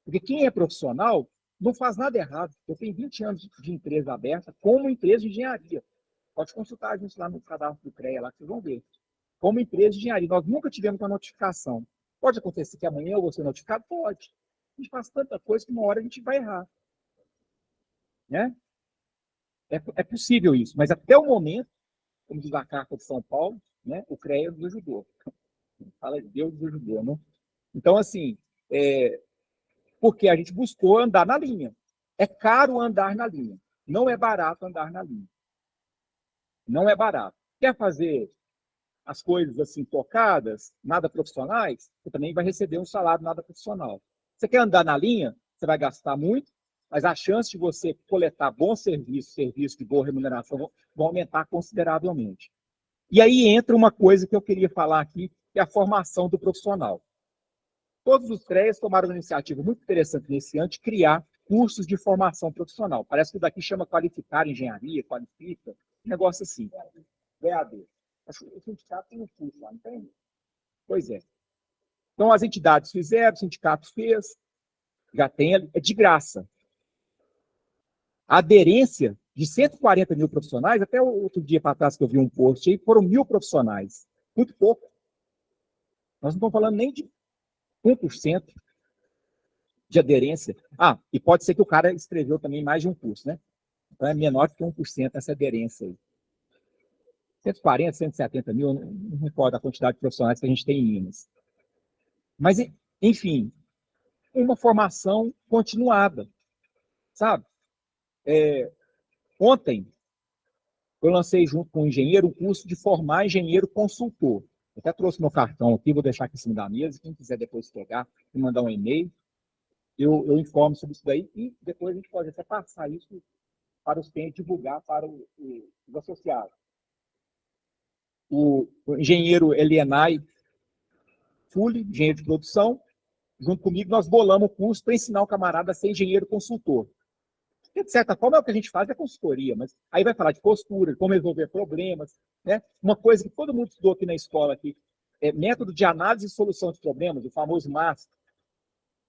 Porque quem é profissional não faz nada errado. Eu tenho 20 anos de empresa aberta como empresa de engenharia. Pode consultar a gente lá no cadastro do CREA, lá que vocês vão ver. Como empresa de engenharia, nós nunca tivemos uma notificação. Pode acontecer que amanhã eu vou ser notificado? Pode. A gente faz tanta coisa que uma hora a gente vai errar. Né? É possível isso, mas até o momento, como diz a Carta de São Paulo, né, o CREA nos ajudou. Fala de Deus nos ajudou, né? Então, assim, porque a gente buscou andar na linha. É caro andar na linha. Não é barato andar na linha. Não é barato. Quer fazer as coisas assim tocadas, nada profissionais, você também vai receber um salário nada profissional. Você quer andar na linha, você vai gastar muito, mas a chance de você coletar bom serviço de boa remuneração, vão aumentar consideravelmente. E aí entra uma coisa que eu queria falar aqui, que é a formação do profissional. Todos os CREAs tomaram uma iniciativa muito interessante nesse ano de criar cursos de formação profissional. Parece que daqui chama Qualificar Engenharia, Qualifica, um negócio assim. EAD. O sindicato tem um curso lá, não tem? Pois é. Então, as entidades fizeram, o sindicato fez, já tem, é de graça. A aderência de 140 mil profissionais, até o outro dia para trás que eu vi um post aí, foram 1.000 profissionais. Muito pouco. Nós não estamos falando nem de 1% de aderência. Ah, e pode ser que o cara escreveu também mais de um curso, né? Então é menor que 1% essa aderência aí. 140, 170 mil, não recordo a quantidade de profissionais que a gente tem em Minas. Mas, enfim, uma formação continuada, sabe? Ontem, eu lancei junto com o engenheiro o curso de formar engenheiro consultor. Eu até trouxe meu cartão aqui, vou deixar aqui em cima da mesa. Quem quiser depois pegar e mandar um e-mail, eu informo sobre isso daí e depois a gente pode até passar isso para os clientes, divulgar para os associados. O engenheiro Elienay Fulli, engenheiro de produção, junto comigo, nós bolamos o curso para ensinar o camarada a ser engenheiro consultor. E, de certa forma, é o que a gente faz, é consultoria, mas aí vai falar de postura, de como resolver problemas, né? Uma coisa que todo mundo estudou aqui na escola, aqui, é método de análise e solução de problemas, o famoso MAST.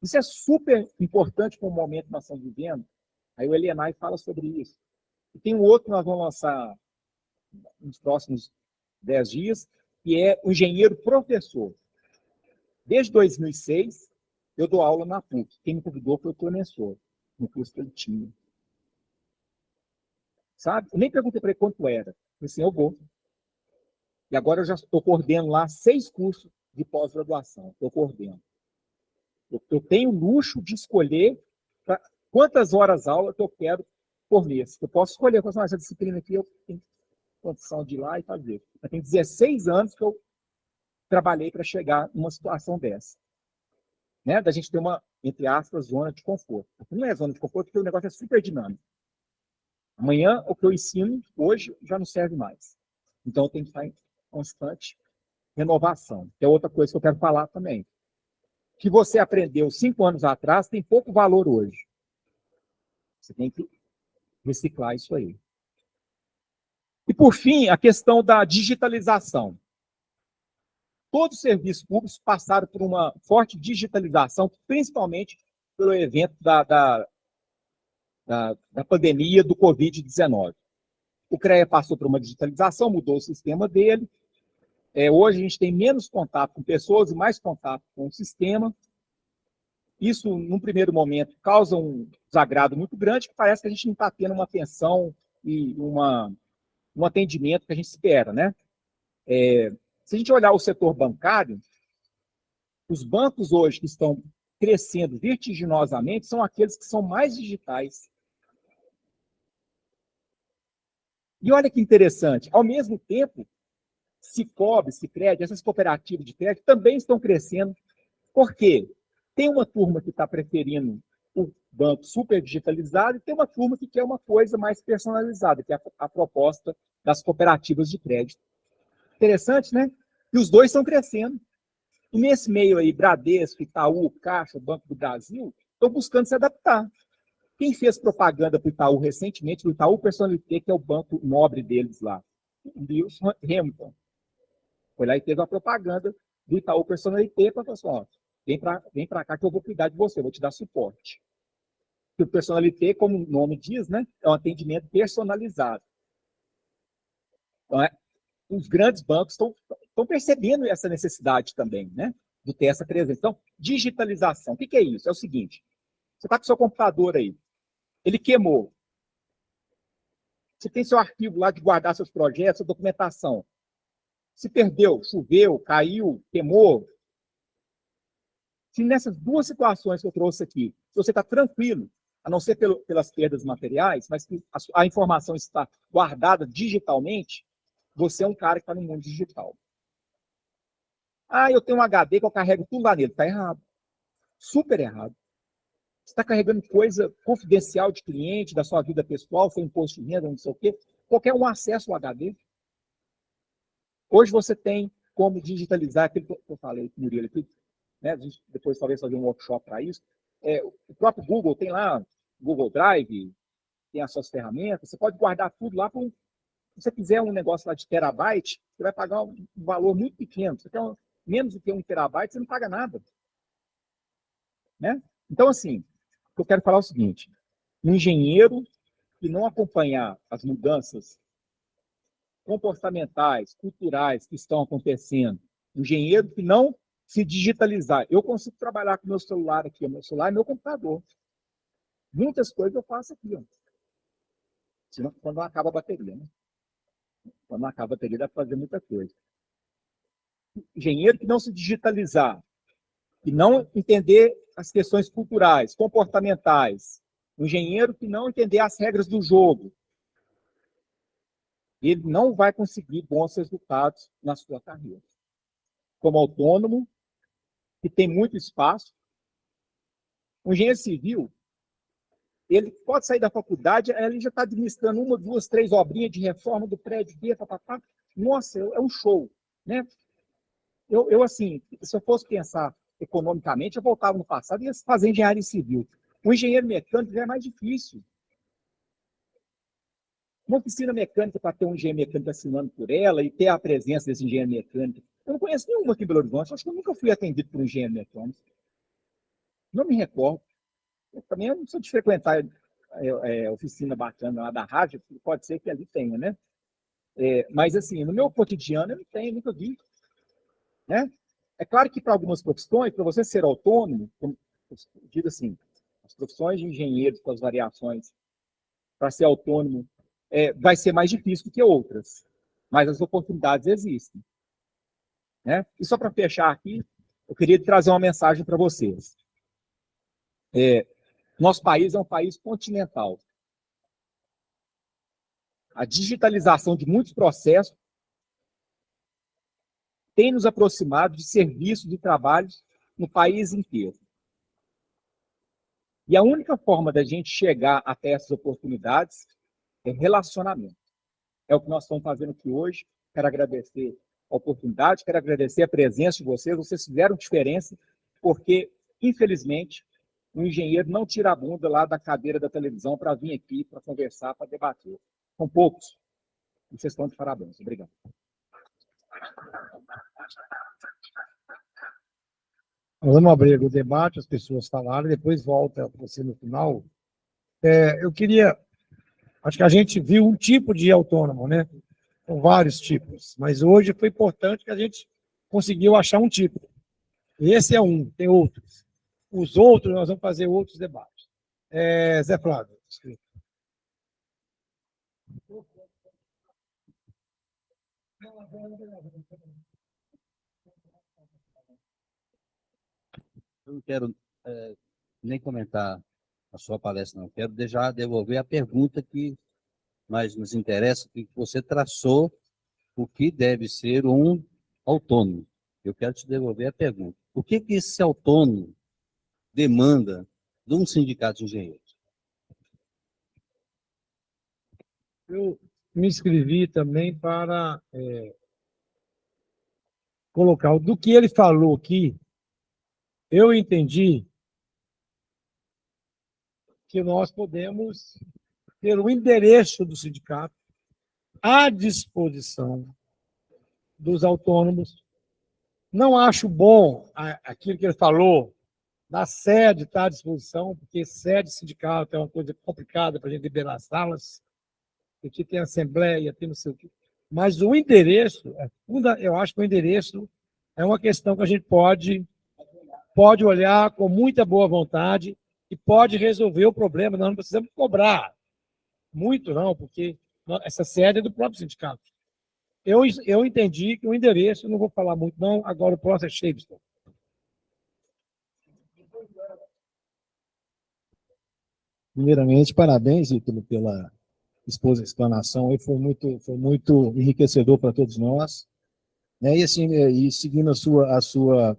Isso é super importante para o momento que nós estamos vivendo. Aí o Elienay fala sobre isso. E tem um outro que nós vamos lançar nos próximos 10 dias, que é o engenheiro professor. Desde 2006, eu dou aula na PUC. Quem me convidou foi o professor, no curso que ele tinha. Sabe? Eu nem perguntei para ele quanto era. Eu falei assim, eu vou. E agora eu já estou coordenando lá 6 cursos de pós-graduação. Estou coordenando. Eu tenho o luxo de escolher quantas horas aula que eu quero por mês. Eu posso escolher, essa disciplina aqui eu tenho condição de ir lá e fazer. Eu tenho 16 anos que eu trabalhei para chegar numa situação dessa. Né? Da gente ter uma, entre aspas, zona de conforto. Não é zona de conforto, porque o negócio é super dinâmico. Amanhã, o que eu ensino hoje já não serve mais. Então, eu tenho que estar em constante renovação. Que é outra coisa que eu quero falar também. Que você aprendeu 5 anos atrás tem pouco valor hoje. Você tem que reciclar isso aí. E, por fim, a questão da digitalização. Todos os serviços públicos passaram por uma forte digitalização, principalmente pelo evento da pandemia do Covid-19. O CREA passou por uma digitalização, mudou o sistema dele. Hoje a gente tem menos contato com pessoas e mais contato com o sistema. Isso, num primeiro momento, causa um desagrado muito grande, que parece que a gente não está tendo uma atenção e um atendimento que a gente espera, né? Se a gente olhar o setor bancário, os bancos hoje que estão crescendo vertiginosamente são aqueles que são mais digitais. E olha que interessante, ao mesmo tempo, Sicob, Sicredi, essas cooperativas de crédito também estão crescendo. Por quê? Tem uma turma que está preferindo o banco super digitalizado e tem uma turma que quer uma coisa mais personalizada, que é a proposta das cooperativas de crédito. Interessante, né? E os dois estão crescendo. E nesse meio aí, Bradesco, Itaú, Caixa, Banco do Brasil, estão buscando se adaptar. Quem fez propaganda para o Itaú recentemente, o Itaú Personalité, que é o banco nobre deles lá. Lewis Hamilton. Foi lá e fez uma propaganda do Itaú Personalité para falar assim, ó, vem para cá que eu vou cuidar de você, vou te dar suporte. O Personalité, como o nome diz, né, é um atendimento personalizado. Então, os grandes bancos estão percebendo essa necessidade também, né, de ter essa presença. Então, digitalização, o que é isso? É o seguinte, você está com o seu computador aí, ele queimou. Você tem seu arquivo lá de guardar seus projetos, sua documentação. Se perdeu, choveu, caiu, queimou. Se nessas duas situações que eu trouxe aqui, se você está tranquilo, a não ser pelas perdas materiais, mas que a informação está guardada digitalmente, você é um cara que está no mundo digital. Ah, eu tenho um HD que eu carrego tudo lá nele. Está errado. Super errado. Você está carregando coisa confidencial de cliente, da sua vida pessoal, seu imposto de renda, não sei o quê. Qualquer um acessa o HD. Hoje você tem como digitalizar aquilo que eu falei, Murilo, aqui, né? A gente depois talvez fazer um workshop para isso. O próprio Google tem lá, Google Drive, tem as suas ferramentas, você pode guardar tudo lá. Se você quiser um negócio lá de terabyte, você vai pagar um valor muito pequeno. Se você quer menos do que 1 terabyte, você não paga nada. Né? Então, assim, eu quero falar o seguinte, um engenheiro que não acompanhar as mudanças comportamentais, culturais que estão acontecendo, um engenheiro que não se digitalizar. Eu consigo trabalhar com meu celular aqui, meu celular é meu computador. Muitas coisas eu faço aqui, ó. Senão, quando não acaba a bateria, né? Quando não acaba a bateria, dá para fazer muita coisa. Engenheiro que não se digitalizar, que não entender as questões culturais, comportamentais, um engenheiro que não entender as regras do jogo, ele não vai conseguir bons resultados na sua carreira. Como autônomo, que tem muito espaço, um engenheiro civil, ele pode sair da faculdade, ele já está administrando 1, 2, 3 obrinhas de reforma do prédio dele, papapá. Nossa, é um show. Né? Eu, assim, se eu fosse pensar economicamente, eu voltava no passado e ia fazer engenharia civil. O engenheiro mecânico já é mais difícil. Uma oficina mecânica para ter um engenheiro mecânico assinando por ela e ter a presença desse engenheiro mecânico. Eu não conheço nenhuma aqui em Belo Horizonte, acho que eu nunca fui atendido por um engenheiro mecânico. Não me recordo. Eu também não sou de frequentar oficina bacana lá da rádio, pode ser que ali tenha, né? Mas, assim, no meu cotidiano eu não tenho, nunca vi. Né? É claro que para algumas profissões, para você ser autônomo, digo assim, as profissões de engenheiros com as variações, para ser autônomo, vai ser mais difícil do que outras, mas as oportunidades existem. Né? E só para fechar aqui, eu queria trazer uma mensagem para vocês. Nosso país é um país continental. A digitalização de muitos processos tem nos aproximado de serviços e trabalhos no país inteiro. E a única forma da gente chegar até essas oportunidades é relacionamento. É o que nós estamos fazendo aqui hoje. Quero agradecer a oportunidade, quero agradecer a presença de vocês. Vocês fizeram diferença, porque, infelizmente, o engenheiro não tira a bunda lá da cadeira da televisão para vir aqui, para conversar, para debater. São poucos. E vocês estão de parabéns. Obrigado. Nós vamos abrir o debate, as pessoas falaram, depois volta você no final. Eu queria... Acho que a gente viu um tipo de autônomo, né? São vários tipos, mas hoje foi importante que a gente conseguiu achar um tipo. Esse é um, tem outros. Os outros, nós vamos fazer outros debates. Zé Flávio. Eu não quero nem comentar a sua palestra, não. Quero já devolver a pergunta que mais nos interessa, que você traçou o que deve ser um autônomo. Eu quero te devolver a pergunta. O que esse autônomo demanda de um sindicato de engenheiros? Eu me inscrevi também para colocar do que ele falou aqui. Eu entendi que nós podemos ter o endereço do sindicato à disposição dos autônomos. Não acho bom aquilo que ele falou, da sede estar à disposição, porque sede sindical é uma coisa complicada para a gente liberar as salas, aqui tem assembleia, tem não sei o quê. Mas o endereço, eu acho que o endereço é uma questão que a gente pode olhar com muita boa vontade e pode resolver o problema. Nós não precisamos cobrar muito, não, porque essa sede é do próprio sindicato. Eu entendi que o endereço, não vou falar muito, não, agora o próximo é Shakespeare. Primeiramente, parabéns, Ítalo, pela explanação. Foi muito enriquecedor para todos nós. Né? E, assim, e seguindo a sua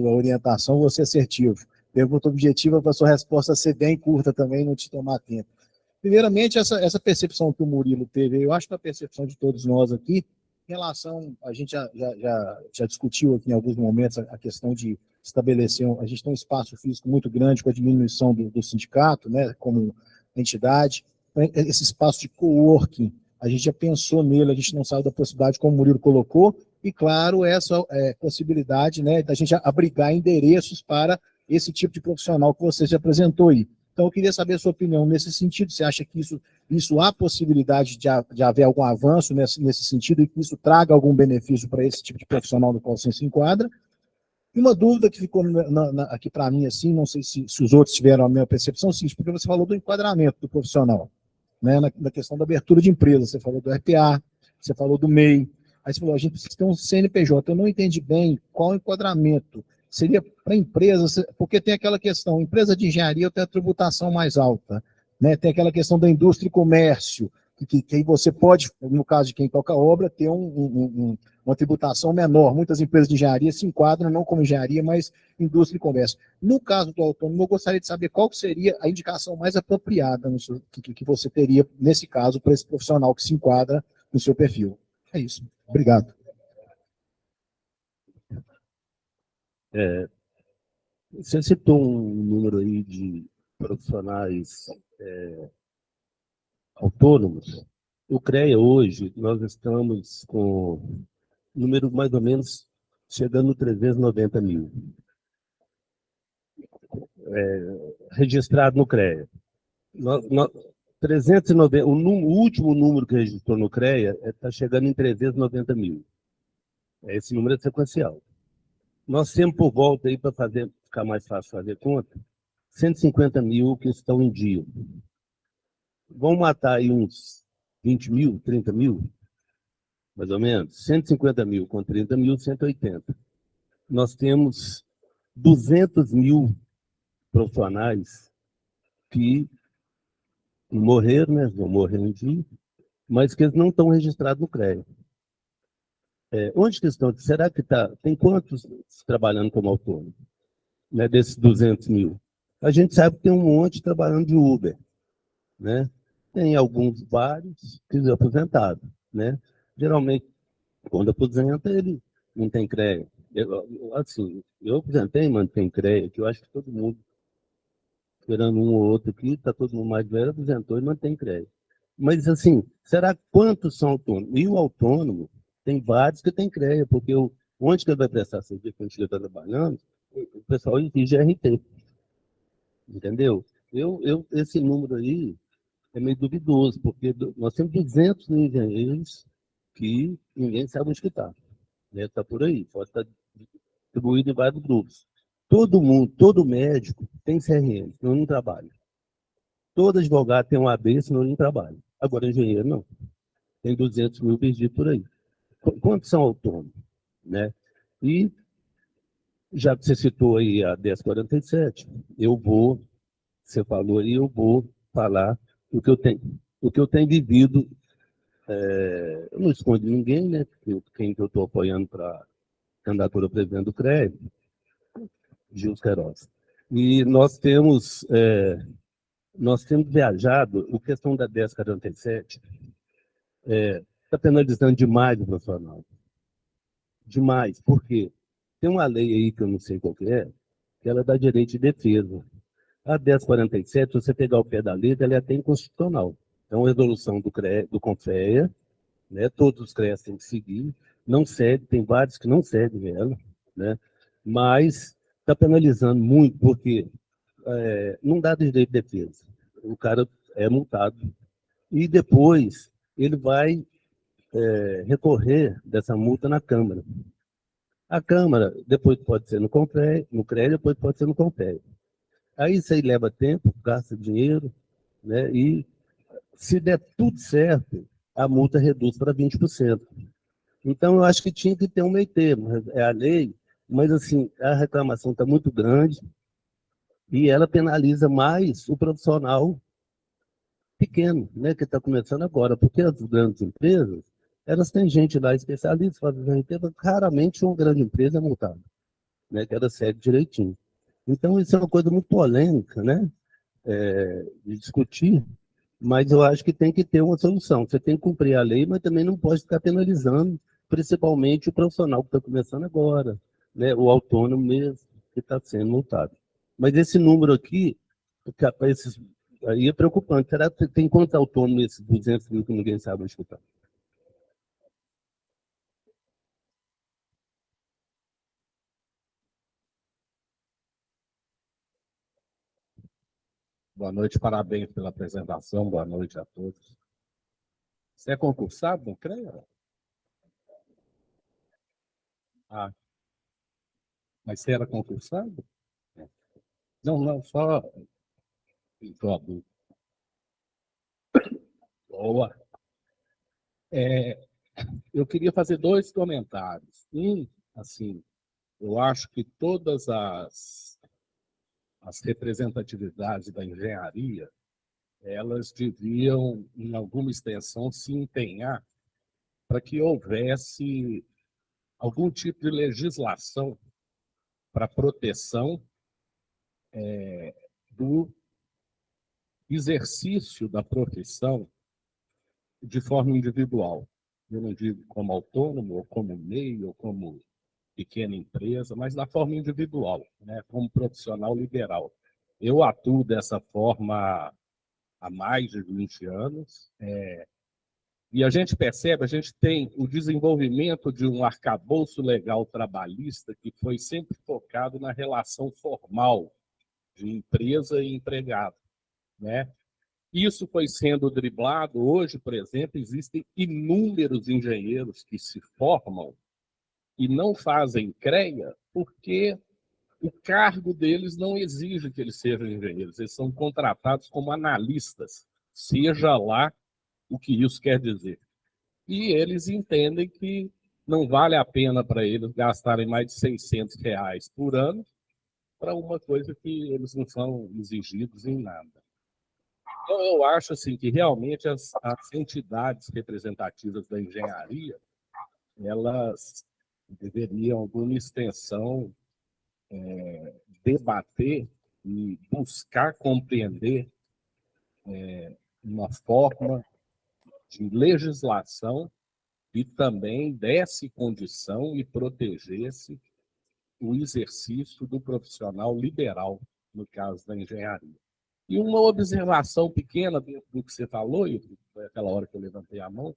orientação, você é assertivo. Pergunta objetiva para a sua resposta ser bem curta também, não te tomar tempo. Primeiramente, essa percepção que o Murilo teve, eu acho que a percepção de todos nós aqui, em relação, a gente já discutiu aqui em alguns momentos a questão de estabelecer, a gente tem um espaço físico muito grande com a diminuição do sindicato, né, como entidade, esse espaço de coworking, a gente já pensou nele, a gente não saiu da possibilidade, como o Murilo colocou, e claro, essa possibilidade, né, da gente abrigar endereços para esse tipo de profissional que você já apresentou aí. Então, eu queria saber a sua opinião nesse sentido. Você acha que isso há possibilidade de haver algum avanço nesse sentido e que isso traga algum benefício para esse tipo de profissional no qual você se enquadra? E uma dúvida que ficou aqui para mim, assim, não sei se os outros tiveram a mesma percepção, porque você falou do enquadramento do profissional, né, na questão da abertura de empresa, você falou do RPA, você falou do MEI, aí você falou, a gente precisa ter um CNPJ. Eu não entendi bem qual o enquadramento. Seria para empresas, porque tem aquela questão, empresa de engenharia tem a tributação mais alta, né? Tem aquela questão da indústria e comércio, que aí você pode, no caso de quem toca obra, ter uma tributação menor. Muitas empresas de engenharia se enquadram não como engenharia, mas indústria e comércio. No caso do autônomo, eu gostaria de saber qual seria a indicação mais apropriada que você teria, nesse caso, para esse profissional que se enquadra no seu perfil. É isso. Obrigado. Você citou um número aí de profissionais autônomos. O CREA hoje, nós estamos com um número mais ou menos chegando a 390 mil. Registrado no CREA. 390, o último número que registrou no CREA está chegando em 390 mil. Esse número é sequencial. Nós temos por volta aí, para ficar mais fácil fazer conta, 150 mil que estão em dia. Vão matar aí uns 20 mil, 30 mil, mais ou menos. 150 mil com 30 mil, 180. Nós temos 200 mil profissionais que morreram, né? Vão morrer um dia, mas que eles não estão registrados no CREA. Onde que estão? Será que tem quantos trabalhando como autônomo? Né, desses 200 mil? A gente sabe que tem um monte trabalhando de Uber. Né? Tem vários que são aposentados. Né? Geralmente, quando aposenta, ele não tem CREA. Eu aposentei, mas não tem CREA, que eu acho que todo mundo, esperando um ou outro aqui, está todo mundo mais velho, aposentou e mantém CREA. Mas, assim, será quantos são autônomos? E o autônomo, tem vários que têm CREA, porque onde que ele vai prestar serviço quando ele está trabalhando, o pessoal exige RT. Entendeu? Esse número aí é meio duvidoso, porque nós temos 200 engenheiros que ninguém sabe onde está. Está por aí, pode estar distribuído em vários grupos. Todo médico tem CRM, senão não trabalha. Todo advogado tem um AB, senão não trabalha. Agora, engenheiro não. Tem 200 mil perdidos por aí. Quantos são autônomos? Né? E, já que você citou aí a 1047, você falou aí, eu vou falar o que eu tenho vivido. Eu não escondo ninguém, né? Quem que eu estou apoiando para candidatura a presidente do CREA, Gil Queiroz. E nós temos viajado, a questão da 1047 está penalizando demais o profissional. Demais. Por quê? Tem uma lei aí que eu não sei qual que é, que ela dá direito de defesa. A 1047, se você pegar o pé da letra, ela é até inconstitucional. É uma resolução do CREA, do CONFEA, né? Todos os CREAs têm que seguir, não segue, tem vários que não seguem ela, né? Mas está penalizando muito, porque não dá direito de defesa. O cara é multado e depois ele vai recorrer dessa multa na Câmara. A Câmara depois pode ser no CREA, depois pode ser no CONTEG. Aí isso aí leva tempo, gasta dinheiro, né? E se der tudo certo, a multa reduz para 20%. Então, eu acho que tinha que ter um meio termo, é a lei, mas assim, a reclamação está muito grande e ela penaliza mais o profissional pequeno, né, que está começando agora, porque as grandes empresas, elas têm gente lá especialista, fazendo empresa, raramente uma grande empresa é multada, né, que ela segue direitinho. Então, isso é uma coisa muito polêmica, né, de discutir, mas eu acho que tem que ter uma solução. Você tem que cumprir a lei, mas também não pode ficar penalizando, principalmente o profissional que está começando agora, né, o autônomo mesmo, que está sendo multado. Mas esse número aqui, para esses aí é preocupante. Será que tem quantos autônomos esses 200 mil que ninguém sabe escutar? Boa noite, parabéns pela apresentação, boa noite a todos. Você é concursado, não creio? Ah, mas você era concursado? Não, só estou adulto. Boa. Eu queria fazer dois comentários. Assim, eu acho que todas as representatividades da engenharia, elas deviam, em alguma extensão, se empenhar para que houvesse algum tipo de legislação para proteção do exercício da profissão de forma individual. Eu não digo como autônomo, ou como MEI, ou como pequena empresa, mas da forma individual, né, como profissional liberal. Eu atuo dessa forma há mais de 20 anos, e a gente percebe, a gente tem o desenvolvimento de um arcabouço legal trabalhista que foi sempre focado na relação formal de empresa e empregado, né? Isso foi sendo driblado. Hoje, por exemplo, existem inúmeros engenheiros que se formam e não fazem CREA porque o cargo deles não exige que eles sejam engenheiros. Eles são contratados como analistas, seja lá o que isso quer dizer. E eles entendem que não vale a pena para eles gastarem mais de R$ 600 por ano para uma coisa que eles não são exigidos em nada. Então, eu acho assim, que realmente as entidades representativas da engenharia, elas deveriam, alguma extensão, debater e buscar compreender uma forma de legislação e também desse condição e protegesse o exercício do profissional liberal, no caso da engenharia. E uma observação pequena dentro do que você falou, e foi aquela hora que eu levantei a mão,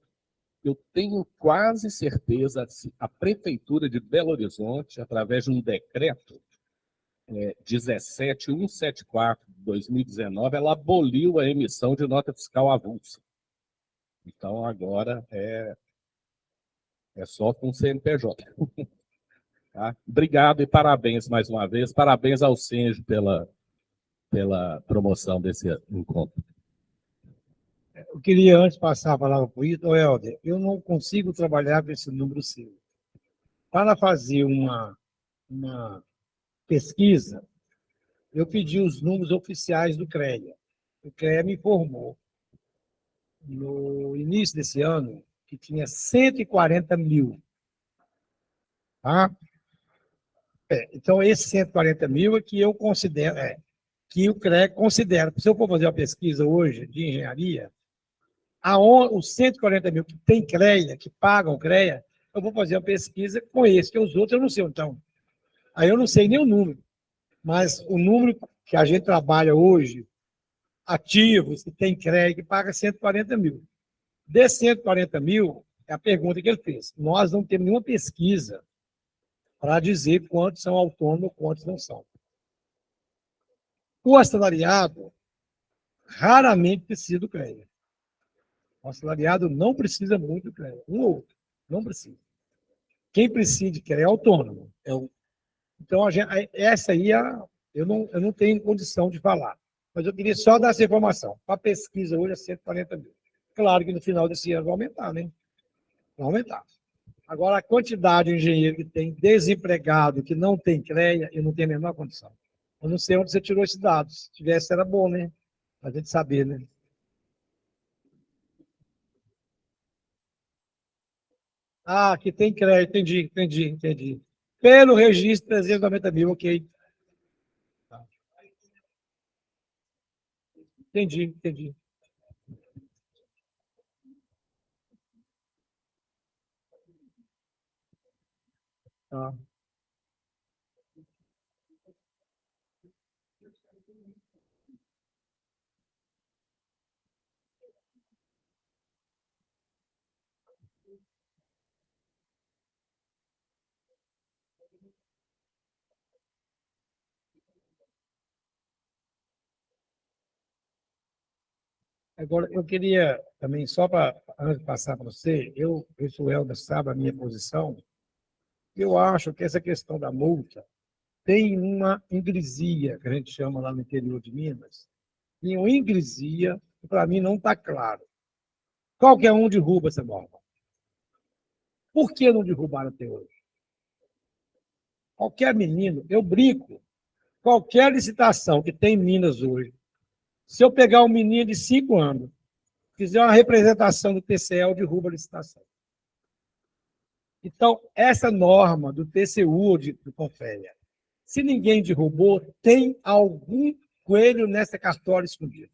eu tenho quase certeza que a Prefeitura de Belo Horizonte, através de um decreto 17174 de 2019, ela aboliu a emissão de nota fiscal avulsa. Então, agora é só com o CNPJ. Tá? Obrigado e parabéns mais uma vez. Parabéns ao Senjo pela promoção desse encontro. Eu queria antes passar a palavra para o Ito. Helder, eu não consigo trabalhar com esse número seu. Para fazer uma pesquisa, eu pedi os números oficiais do CREA. O CREA me informou, no início desse ano, que tinha 140 mil. Tá? Então, esses 140 mil é que eu considero, que o CREA considera. Se eu for fazer uma pesquisa hoje de engenharia, os 140 mil que tem CREA, que pagam CREA, eu vou fazer uma pesquisa com esse, que os outros eu não sei. Então, aí eu não sei nem o número, mas o número que a gente trabalha hoje, ativos, que tem CREA, que paga 140 mil. Desses 140 mil, É a pergunta que ele fez. Nós não temos nenhuma pesquisa para dizer quantos são autônomos, quantos não são. O assalariado raramente precisa do CREA. O assalariado não precisa muito do CREA. Um ou outro. Não precisa. Quem precisa de CREA é autônomo. Então, essa aí eu não tenho condição de falar. Mas eu queria só dar essa informação. A pesquisa hoje é 140 mil. Claro que no final desse ano vai aumentar, né? Vai aumentar. Agora, a quantidade de engenheiro que tem desempregado, que não tem CREA, eu não tenho a menor condição. Eu não sei onde você tirou esses dados. Se tivesse, era bom, né? Para a gente saber, né? Ah, que tem CREA, entendi. Pelo registro, 390 mil, ok. Entendi. Tá. Agora, eu queria também, só para antes de passar para você, o Helder sabe a minha posição, eu acho que essa questão da multa tem uma ingresia, que a gente chama lá no interior de Minas, e uma ingresia que para mim não está claro. Qualquer um derruba essa norma. Por que não derrubaram até hoje? Qualquer menino, eu brinco, qualquer licitação que tem em Minas hoje, se eu pegar um menino de 5 anos, fizer uma representação do TCE, derruba a licitação. Então, essa norma do TCU, do Conféia, se ninguém derrubou, tem algum coelho nessa cartola escondido.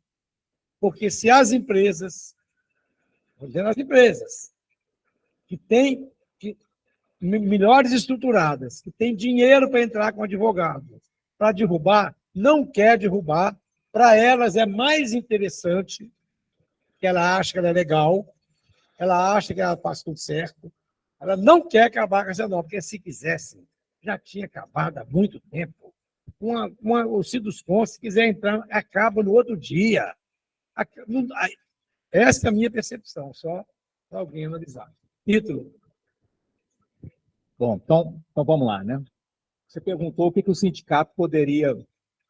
Porque se as empresas, vou dizer as empresas, que têm melhores estruturadas, que têm dinheiro para entrar com advogado, para derrubar, não quer derrubar, para elas é mais interessante, que ela acha que ela é legal, ela acha que ela faz tudo certo, ela não quer acabar com essa norma, porque se quisesse, já tinha acabado há muito tempo. O Ciduscon, se quiser entrar, acaba no outro dia. Essa é a minha percepção, só para alguém analisar. Título. Bom, então vamos lá, né? Você perguntou o que o sindicato poderia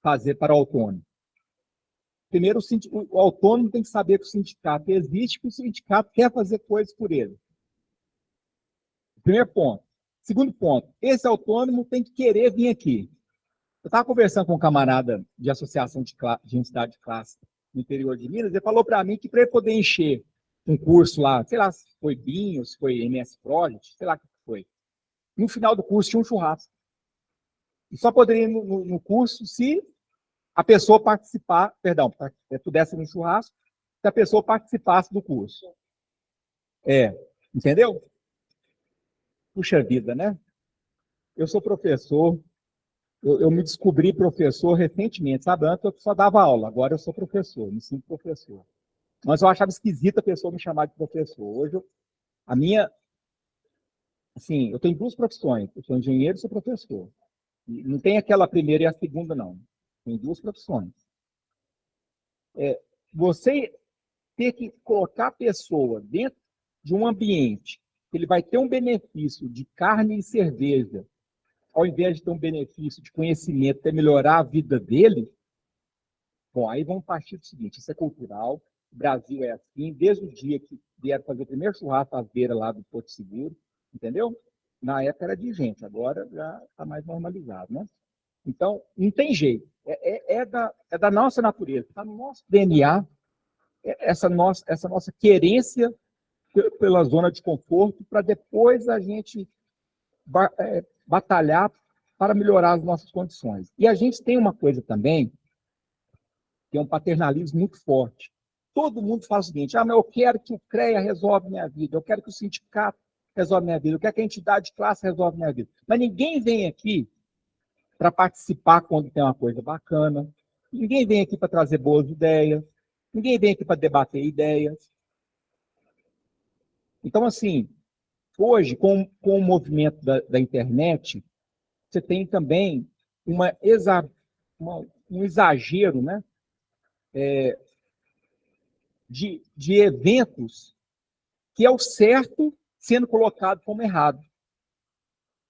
fazer para o autônomo. Primeiro, o autônomo tem que saber que o sindicato existe, que o sindicato quer fazer coisas por ele. Primeiro ponto. Segundo ponto, esse autônomo tem que querer vir aqui. Eu estava conversando com um camarada de associação de entidade de classe no interior de Minas, ele falou para mim que para ele poder encher um curso lá, sei lá, se foi BIM, se foi MS Project, sei lá o que foi. No final do curso tinha um churrasco. E só poderia ir no curso se a pessoa pudesse ir no churrasco, se a pessoa participasse do curso. Entendeu? Puxa vida, né? Eu sou professor, eu me descobri professor recentemente, sabe? Antes eu só dava aula, agora eu sou professor, me sinto professor. Mas eu achava esquisita a pessoa me chamar de professor. Hoje, eu tenho duas profissões, eu sou engenheiro e sou professor. E não tem aquela primeira e a segunda, não. Tem duas profissões. Você ter que colocar a pessoa dentro de um ambiente que ele vai ter um benefício de carne e cerveja, ao invés de ter um benefício de conhecimento, até melhorar a vida dele, bom, aí vamos partir do seguinte, isso é cultural, o Brasil é assim, desde o dia que vieram fazer o primeiro churrasco às beiras lá do Porto Seguro, entendeu? Na época era de gente, agora já está mais normalizado, né? Então, não tem jeito, é da nossa natureza, está no nosso DNA, essa nossa querência pela zona de conforto, para depois a gente batalhar para melhorar as nossas condições. E a gente tem uma coisa também, que é um paternalismo muito forte. Todo mundo fala o seguinte, mas eu quero que o CREA resolva minha vida, eu quero que o sindicato resolva minha vida, eu quero que a entidade de classe resolva minha vida. Mas ninguém vem aqui para participar quando tem uma coisa bacana, ninguém vem aqui para trazer boas ideias, ninguém vem aqui para debater ideias. Então, assim, hoje, com o movimento da internet, você tem também um exagero, né, de eventos que é o certo sendo colocado como errado.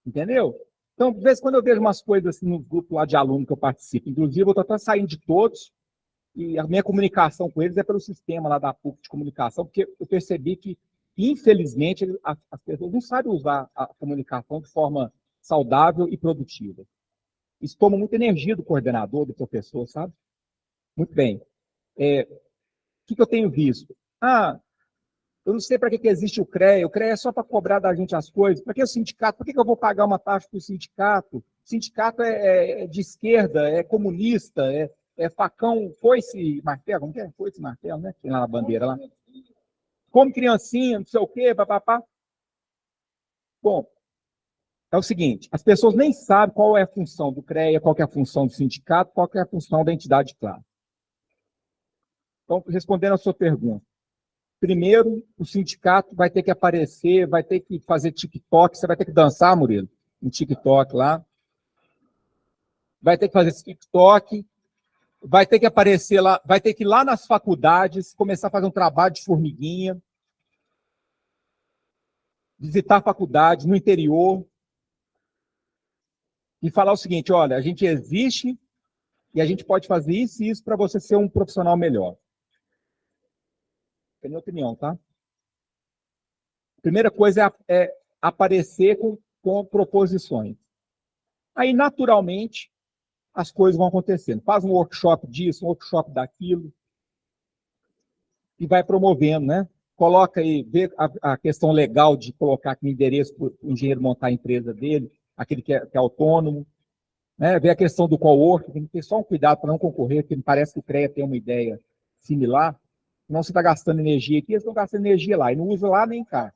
Entendeu? Então, de vez em quando eu vejo umas coisas assim no grupo lá de aluno que eu participo, inclusive eu estou até saindo de todos, e a minha comunicação com eles é pelo sistema lá da PUC de comunicação, porque eu percebi que, infelizmente, as pessoas não sabem usar a comunicação de forma saudável e produtiva. Isso toma muita energia do coordenador, do professor, sabe? Muito bem. O que eu tenho visto? Eu não sei para que existe o CREA. O CREA é só para cobrar da gente as coisas. Para que o sindicato? Por que eu vou pagar uma taxa para o sindicato? O sindicato é de esquerda, é comunista, é facão, foice, martelo, como que é? Foice, martelo, né? Tem lá na bandeira lá. Como criancinha, não sei o quê, papapá. Bom, é o seguinte, as pessoas nem sabem qual é a função do CREA, qual é a função do sindicato, qual é a função da entidade clara. Então, respondendo a sua pergunta, primeiro, o sindicato vai ter que aparecer, vai ter que fazer TikTok, você vai ter que dançar, Murilo, um TikTok lá. Vai ter que fazer esse TikTok, vai ter que aparecer lá, vai ter que ir lá nas faculdades, começar a fazer um trabalho de formiguinha, visitar a faculdade no interior e falar o seguinte, olha, a gente existe e a gente pode fazer isso e isso para você ser um profissional melhor. É a minha opinião, tá? Primeira coisa é aparecer com proposições. Aí, naturalmente, as coisas vão acontecendo. Faz um workshop disso, um workshop daquilo, e vai promovendo, né? Coloca aí, vê a questão legal de colocar aqui o endereço para o engenheiro montar a empresa dele, aquele que é autônomo, né? Vê a questão do co-work, tem que ter só um cuidado para não concorrer, porque me parece que o CREA tem uma ideia similar, senão você está gastando energia aqui, eles estão gastando energia lá, e não usa lá nem cá.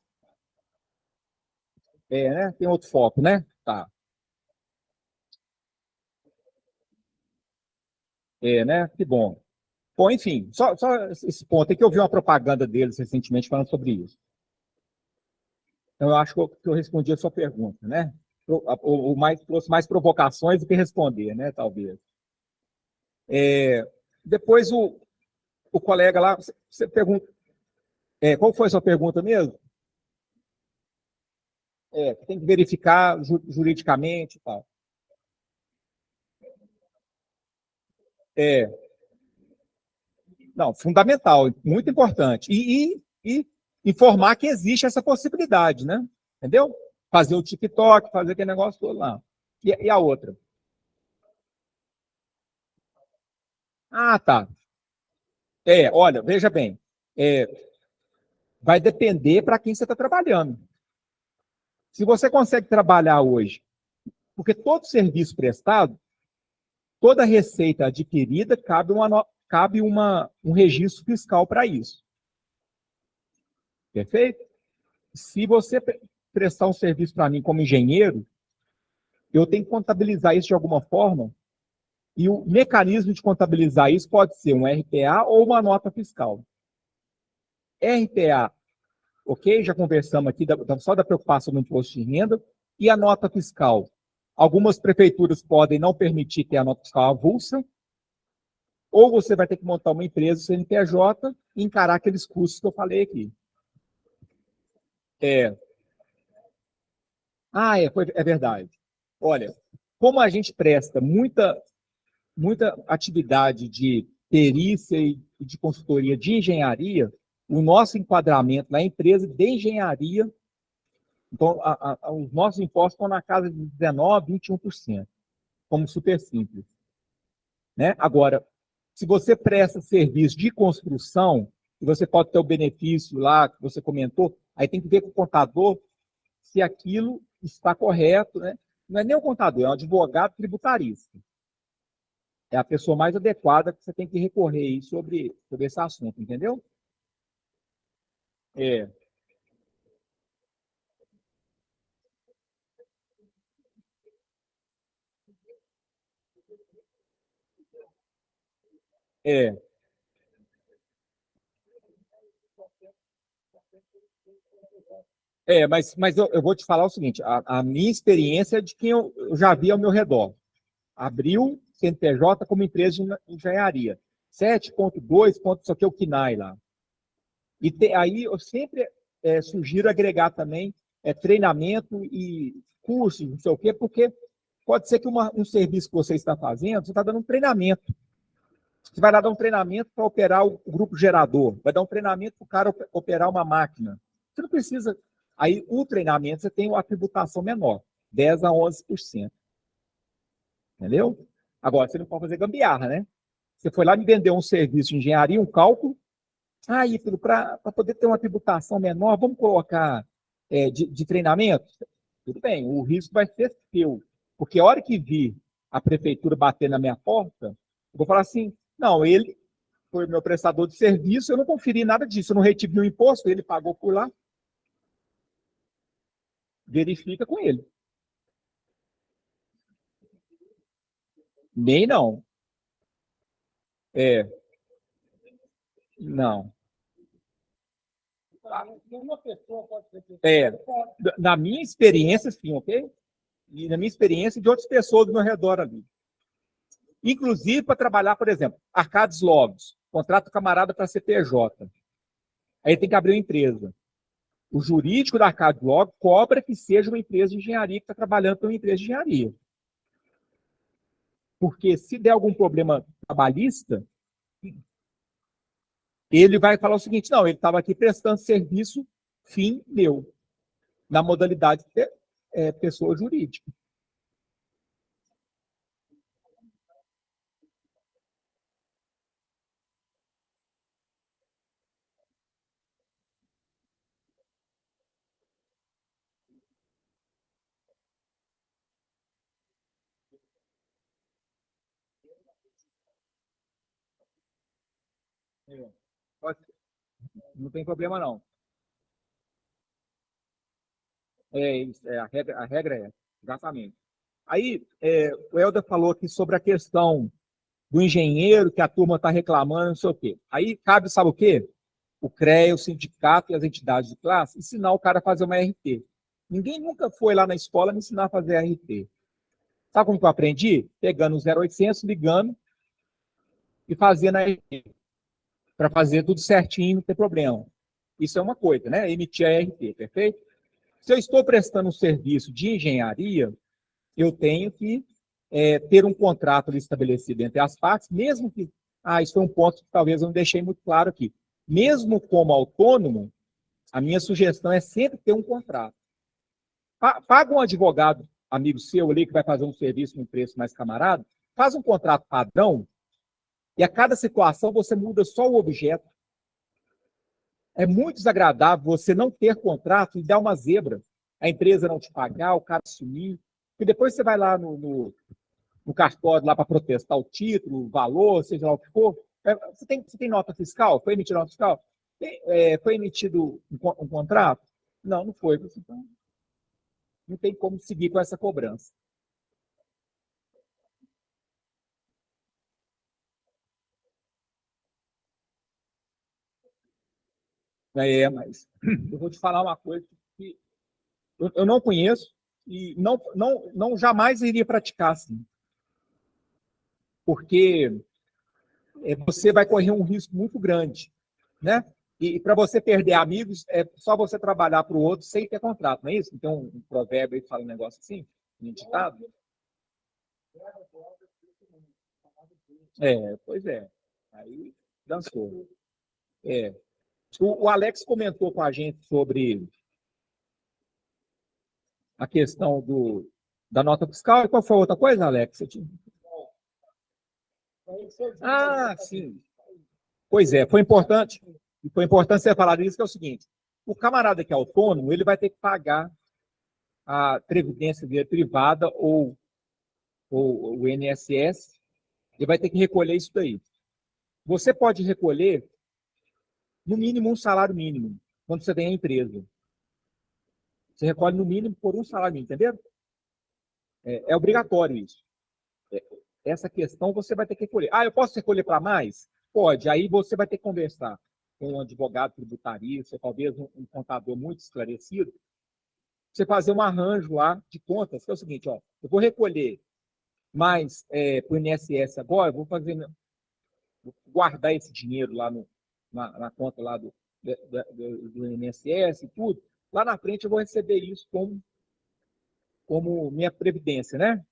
Né? Tem outro foco, né? Tá. Né? Que bom. Bom, enfim, só esse ponto. É que eu vi uma propaganda deles recentemente falando sobre isso. Então, eu acho que eu respondi a sua pergunta, né? Trouxe mais provocações do que responder, né? Talvez. Depois, o colega lá, você pergunta. Qual foi a sua pergunta mesmo? Tem que verificar juridicamente e tal. Não, fundamental, muito importante. E informar que existe essa possibilidade, né? Entendeu? Fazer o TikTok, fazer aquele negócio todo lá. E a outra? Tá. Olha, veja bem. Vai depender para quem você está trabalhando. Se você consegue trabalhar hoje, porque todo serviço prestado, toda receita adquirida, cabe um registro fiscal para isso. Perfeito? Se você prestar um serviço para mim como engenheiro, eu tenho que contabilizar isso de alguma forma, e o mecanismo de contabilizar isso pode ser um RPA ou uma nota fiscal. RPA, ok? Já conversamos aqui só da preocupação do imposto de renda, e a nota fiscal. Algumas prefeituras podem não permitir ter a nota fiscal avulsa, ou você vai ter que montar uma empresa CNPJ e encarar aqueles custos que eu falei aqui. É verdade. Olha, como a gente presta muita atividade de perícia e de consultoria de engenharia, o nosso enquadramento na empresa de engenharia, então, os nossos impostos estão na casa de 19%, 21%, como super simples. Né? Agora, se você presta serviço de construção, você pode ter o benefício lá que você comentou, aí tem que ver com o contador se aquilo está correto, né? Não é nem o contador, é um advogado tributarista. É a pessoa mais adequada que você tem que recorrer aí sobre esse assunto, entendeu? É, é. Mas eu vou te falar o seguinte, a minha experiência é de quem eu já vi ao meu redor. Abriu CNPJ como empresa de engenharia. 7.2, ponto, isso aqui é o KNAI lá. Aí eu sempre sugiro agregar também treinamento e cursos, não sei o quê, porque pode ser que um serviço que você está fazendo, você está dando um treinamento. Você vai lá dar um treinamento para operar o grupo gerador, vai dar um treinamento para o cara operar uma máquina. Você não precisa. Aí, o treinamento, você tem uma tributação menor, 10% a 11%. Entendeu? Agora, você não pode fazer gambiarra, né? Você foi lá me vender um serviço de engenharia, um cálculo. Aí, para poder ter uma tributação menor, vamos colocar de treinamento? Tudo bem, o risco vai ser seu. Porque a hora que vir a prefeitura bater na minha porta, eu vou falar assim, não, ele foi meu prestador de serviço, eu não conferi nada disso, eu não retive o imposto, ele pagou por lá. Verifica com ele. Nem não. Não. Uma pessoa pode ser que Na minha experiência, sim, ok? E na minha experiência de outras pessoas do meu redor ali. Inclusive para trabalhar, por exemplo, Arcades Logos, contrata o camarada para CPJ. Aí tem que abrir uma empresa. O jurídico da Arcades Logos cobra que seja uma empresa de engenharia que está trabalhando para uma empresa de engenharia. Porque se der algum problema trabalhista, ele vai falar o seguinte, não, ele estava aqui prestando serviço, fim, meu, na modalidade pessoa jurídica. Não tem problema, não. A regra é essa, exatamente. Aí, o Helder falou aqui sobre a questão do engenheiro, que a turma está reclamando, não sei o quê. Aí cabe, sabe o quê? O CREA, o sindicato e as entidades de classe ensinar o cara a fazer uma RT. Ninguém nunca foi lá na escola me ensinar a fazer RT. Sabe como que eu aprendi? Pegando o 0800, ligando e fazendo a RT. Para fazer tudo certinho, não ter problema. Isso é uma coisa, né? Emitir a RT, perfeito? Se eu estou prestando um serviço de engenharia, eu tenho que ter um contrato ali estabelecido entre as partes, mesmo que... isso foi um ponto que talvez eu não deixei muito claro aqui. Mesmo como autônomo, a minha sugestão é sempre ter um contrato. Paga um advogado, amigo seu ali, que vai fazer um serviço num preço mais camarada, faz um contrato padrão, e a cada situação você muda só o objeto. É muito desagradável você não ter contrato e dar uma zebra. A empresa não te pagar, o cara sumir. E depois você vai lá no cartório lá para protestar o título, o valor, seja lá o que for. Você tem nota fiscal? Foi emitida nota fiscal? Foi emitido um contrato? Não, não foi. Então, não tem como seguir com essa cobrança. Mas eu vou te falar uma coisa que eu não conheço e não jamais iria praticar assim. Porque você vai correr um risco muito grande, né? E para você perder amigos, é só você trabalhar para o outro sem ter contrato, não é isso? Então, um provérbio aí que fala um negócio assim, um ditado. Pois é. Aí dançou. O Alex comentou com a gente sobre a questão da nota fiscal. E qual foi a outra coisa, Alex? Sim. Pois é, foi importante. E foi importante você falar disso, que é o seguinte: o camarada que é autônomo, ele vai ter que pagar a previdência dele privada ou o INSS, ele vai ter que recolher isso daí. Você pode recolher, no mínimo, um salário mínimo, quando você tem a empresa. Você recolhe, no mínimo, por um salário mínimo, entendeu? É obrigatório isso. Essa questão você vai ter que recolher. Eu posso recolher para mais? Pode. Aí você vai ter que conversar com um advogado tributarista, talvez um contador muito esclarecido, você fazer um arranjo lá de contas, que é o seguinte, ó, eu vou recolher mais para o INSS agora, vou guardar esse dinheiro lá na conta lá do INSS e tudo, lá na frente eu vou receber isso como minha previdência, né?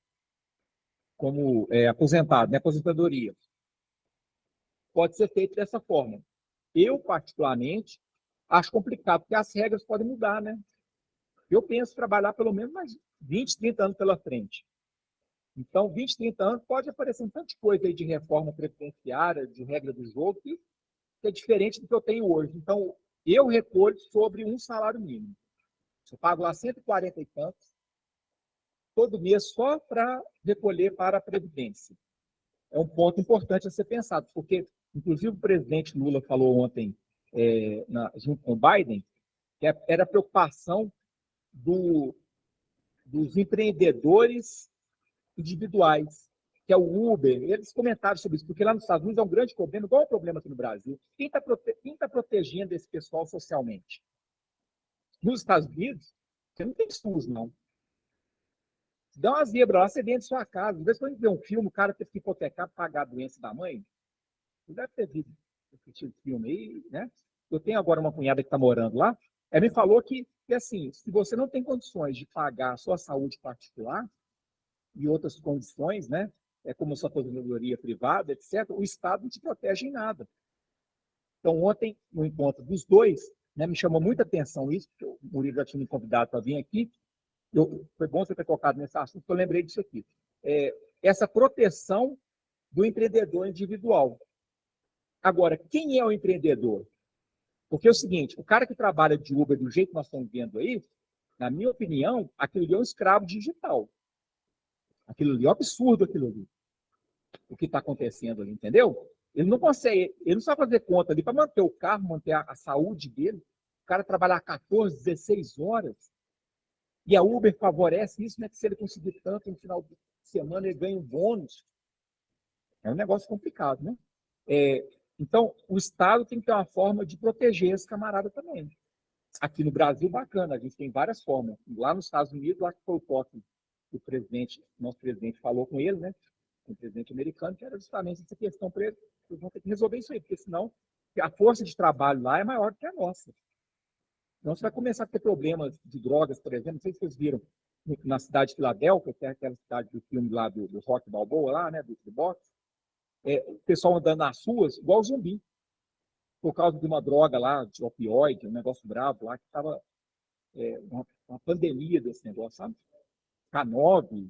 Como aposentado, minha aposentadoria. Pode ser feito dessa forma. Eu, particularmente, acho complicado, porque as regras podem mudar, né? Eu penso em trabalhar pelo menos mais 20, 30 anos pela frente. Então, 20, 30 anos pode aparecer um tanto de coisa aí de reforma previdenciária, de regra do jogo, que é diferente do que eu tenho hoje. Então, eu recolho sobre um salário mínimo. Eu pago lá 140 e tantos, todo mês, só para recolher para a Previdência. É um ponto importante a ser pensado, porque, inclusive, o presidente Lula falou ontem, junto com o Biden, que era a preocupação dos empreendedores individuais, que é o Uber. Eles comentaram sobre isso, porque lá nos Estados Unidos é um grande problema, igual é o problema aqui no Brasil. Quem está protegendo esse pessoal socialmente? Nos Estados Unidos, você não tem SUS, não. Dá uma zebra lá, você vende sua casa. Às vezes, quando a gente vê um filme, o cara teve que hipotecar para pagar a doença da mãe. Você deve ter visto esse tipo de filme aí, né? Eu tenho agora uma cunhada que está morando lá. Ela me falou que, assim, se você não tem condições de pagar a sua saúde particular e outras condições, né? Como sua aposentadoria privada, etc., o Estado não te protege em nada. Então, ontem, no encontro dos dois, né, me chamou muita atenção isso, porque o Murilo já tinha me convidado para vir aqui. Foi bom você ter tocado nesse assunto, porque eu lembrei disso aqui. Essa proteção do empreendedor individual. Agora, quem é o empreendedor? Porque é o seguinte, o cara que trabalha de Uber do jeito que nós estamos vendo aí, na minha opinião, aquilo ali é um escravo digital. Aquilo ali é um absurdo, aquilo ali. O que está acontecendo ali, entendeu? Ele não consegue, ele não sabe fazer conta ali para manter o carro, manter a saúde dele. O cara trabalhar 14, 16 horas. E a Uber favorece isso, né? Que se ele conseguir tanto no final de semana, ele ganha um bônus. É um negócio complicado, né? Então, o Estado tem que ter uma forma de proteger esse camarada também. Aqui no Brasil, bacana, a gente tem várias formas. Lá nos Estados Unidos, lá que foi o toque que nosso presidente falou com ele, né? Com o presidente americano, que era justamente essa questão para ele. Eles vão ter que resolver isso aí, porque senão a força de trabalho lá é maior do que a nossa. Então, você vai começar a ter problemas de drogas, por exemplo. Não sei se vocês viram na cidade de Filadélfia, que é aquela cidade do filme lá do Rock Balboa, lá, né? Do boxe. O pessoal andando nas ruas, igual zumbi, por causa de uma droga lá, de opioide, um negócio bravo lá, que estava uma pandemia desse negócio, sabe? K9,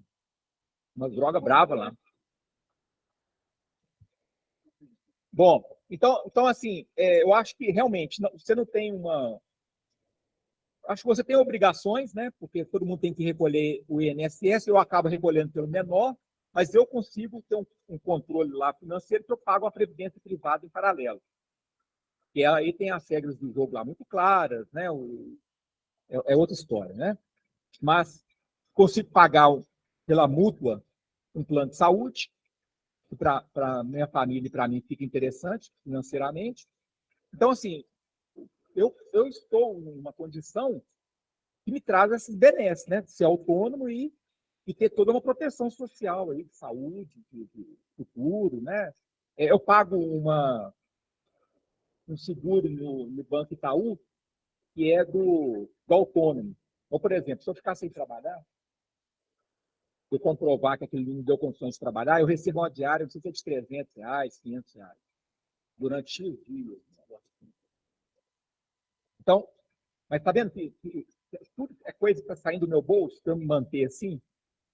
uma droga brava lá. Bom, então assim, eu acho que realmente você não tem uma... Acho que você tem obrigações, né? Porque todo mundo tem que recolher o INSS, eu acabo recolhendo pelo menor, mas eu consigo ter um controle lá financeiro que eu pago a previdência privada em paralelo. E aí tem as regras do jogo lá muito claras, né? É outra história, né? Mas consigo pagar pela mútua um plano de saúde, que para minha família e para mim fica interessante financeiramente. Então, assim, eu estou numa condição que me traz esses benesses, né? De ser autônomo e ter toda uma proteção social aí, de saúde, de futuro, né? Eu pago um seguro no Banco Itaú, que é do autônomo. Então, por exemplo, se eu ficar sem trabalhar, eu comprovar que aquele não deu condições de trabalhar, eu recebo uma diária, não sei se é de R$300, R$500, durante X dias. Então, mas tá vendo que tudo é coisa que está saindo do meu bolso para eu me manter assim,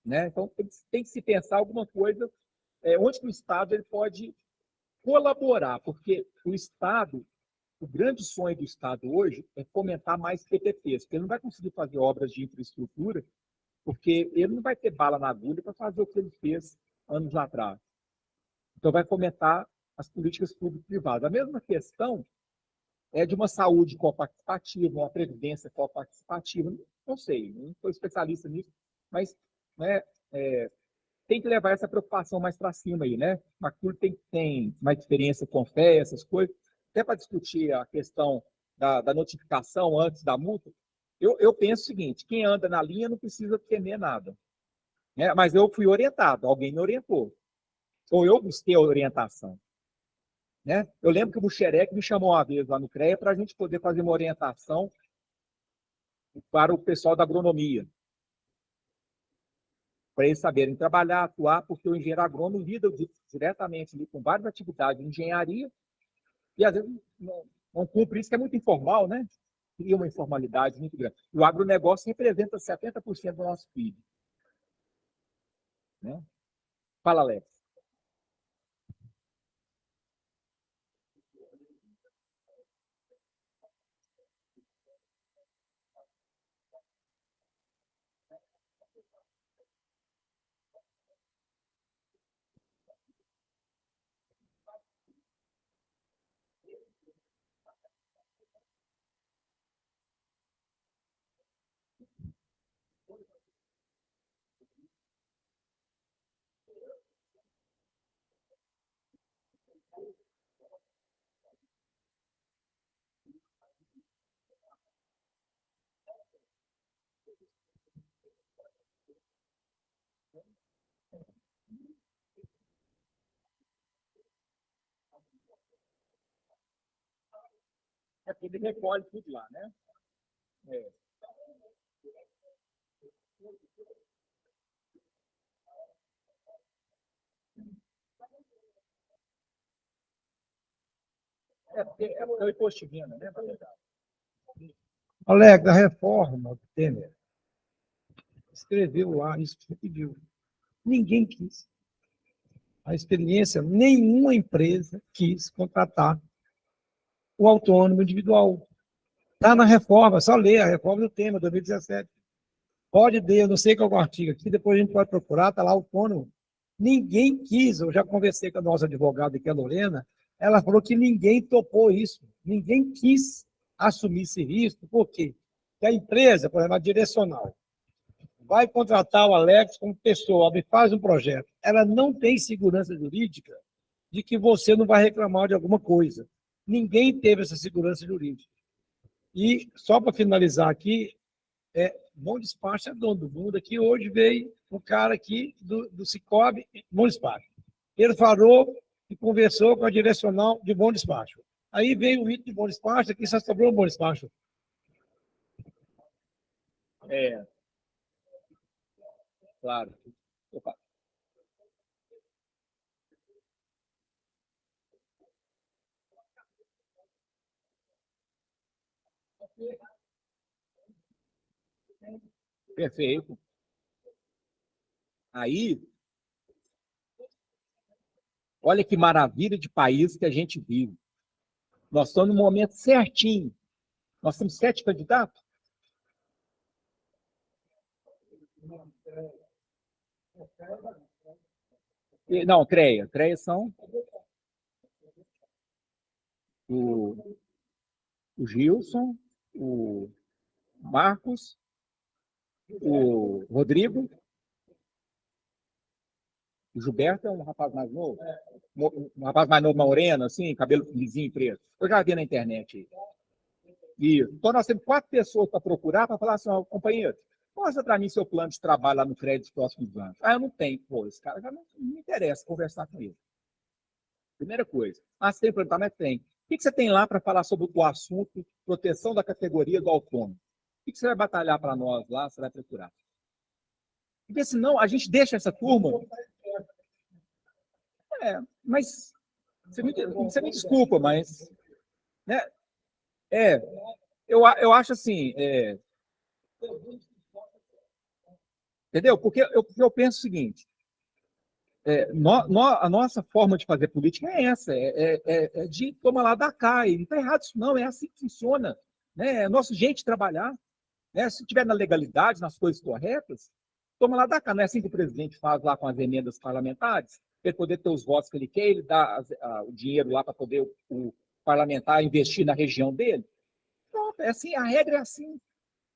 né? Então, tem que se pensar alguma coisa onde que o Estado ele pode colaborar, porque o Estado, o grande sonho do Estado hoje é fomentar mais PPPs, porque ele não vai conseguir fazer obras de infraestrutura, porque ele não vai ter bala na agulha para fazer o que ele fez anos atrás. Então, vai fomentar as políticas público-privadas. A mesma questão é de uma saúde coparticipativa, uma previdência coparticipativa. Não sei, não sou especialista nisso, mas né, tem que levar essa preocupação mais para cima aí, né? A CUR tem mais experiência com fé, essas coisas, até para discutir a questão da notificação antes da multa. Eu penso o seguinte, quem anda na linha não precisa temer nada. Né? Mas eu fui orientado, alguém me orientou. Ou eu busquei a orientação. Né? Eu lembro que o Buxerec me chamou uma vez lá no CREA para a gente poder fazer uma orientação para o pessoal da agronomia. Para eles saberem trabalhar, atuar, porque o engenheiro agrônomo lida diretamente ali, com várias atividades de engenharia e às vezes não cumpre isso, que é muito informal, né? Cria uma informalidade muito grande. E o agronegócio representa 70% do nosso PIB. Né? Fala, Alex. É porque ele recolhe tudo lá, né? É. É o imposto de renda, né? Alex, a reforma do Temer escreveu lá, isso que você pediu. Ninguém quis. A experiência, nenhuma empresa quis contratar o autônomo individual. Está na reforma, só ler a reforma do Temer, 2017. Pode ler, eu não sei qual é o artigo aqui, depois a gente pode procurar, está lá autônomo. Ninguém quis, eu já conversei com a nossa advogada aqui, a Lorena, ela falou que ninguém topou isso, ninguém quis assumir esse risco, por quê? Porque a empresa, por exemplo, a direcional, vai contratar o Alex como pessoa, me faz um projeto, ela não tem segurança jurídica de que você não vai reclamar de alguma coisa. Ninguém teve essa segurança jurídica. E, só para finalizar aqui, Bom Despacho é dono do mundo. Aqui hoje veio um cara aqui do Cicobi, Bom Despacho. Ele falou e conversou com a direcional de Bom Despacho. Aí veio o item de Bom Despacho, aqui só sobrou o Bom Despacho. Claro. Opa. Perfeito. Aí, olha que maravilha de país que a gente vive. Nós estamos no momento certinho. Nós temos 7 candidatos. Não, CREA. CREA são o Gilson, o Marcos, o Rodrigo, o Gilberto é um rapaz mais novo, um rapaz mais novo, moreno, assim, cabelo lisinho e preto. Eu já vi na internet. Isso. Então, nós temos 4 pessoas para procurar, para falar assim, ó, companheiro, mostra para mim seu plano de trabalho lá no crédito dos próximos anos. Ah, eu não tenho. Pô, esse cara já não me interessa conversar com ele. Primeira coisa. Ah, você tem plano? Mas tem. O que você tem lá para falar sobre o assunto proteção da categoria do autônomo? O que você vai batalhar para nós lá, você vai procurar? Porque senão a gente deixa essa turma... mas você me desculpa, mas... Né, eu acho assim... entendeu? Porque eu penso o seguinte, a nossa forma de fazer política é essa, é de tomar lá da cá, e não está errado isso não, é assim que funciona, né? É nosso jeito de trabalhar, né? Se tiver na legalidade, nas coisas corretas, toma lá da cá, não é assim que o presidente faz lá com as emendas parlamentares, para ele poder ter os votos que ele quer, ele dá o dinheiro lá para poder o parlamentar investir na região dele. Pronto, é assim, a regra é assim,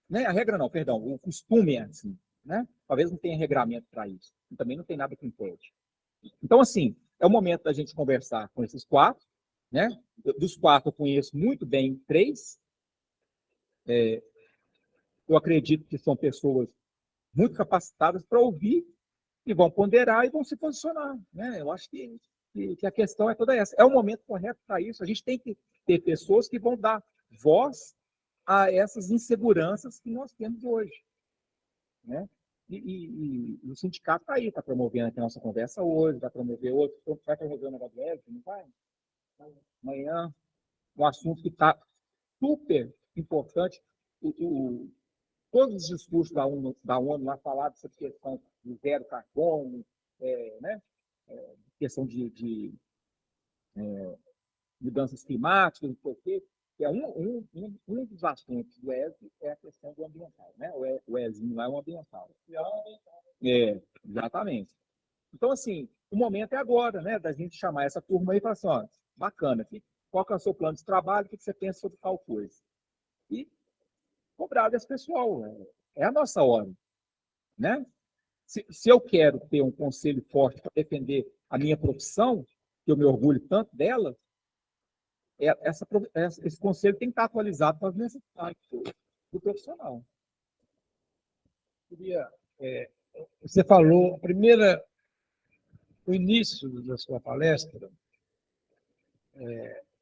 né? A regra não, perdão, o costume é assim, né? Talvez não tenha regramento para isso, e também não tem nada que impede. Então, assim, é o momento da gente conversar com esses 4, né? Dos 4 eu conheço muito bem 3, eu acredito que são pessoas muito capacitadas para ouvir e vão ponderar e vão se posicionar, né? Eu acho que a questão é toda essa. É o momento correto para isso. A gente tem que ter pessoas que vão dar voz a essas inseguranças que nós temos hoje, né? E o sindicato está aí, está promovendo aqui a nossa conversa hoje, vai promover outro, vai promover o negócio do Wesley, não vai? Amanhã, um assunto que está super importante. Todos os discursos da ONU lá falaram sobre questão de zero carbono, né? Questão de mudanças climáticas, não sei o quê. Que é um dos assuntos do ESG é a questão do ambiental, né? O ESG não é um ambiental. Exatamente. Então, assim, o momento é agora, né? Da gente chamar essa turma aí e falar assim, ó, bacana, qual que é o seu plano de trabalho, o que você pensa sobre tal coisa? E cobrar desse pessoal, é a nossa hora, né? Se eu quero ter um conselho forte para defender a minha profissão, que eu me orgulho tanto dela, esse conselho tem que estar atualizado para as necessidades do profissional. Você falou, o início da sua palestra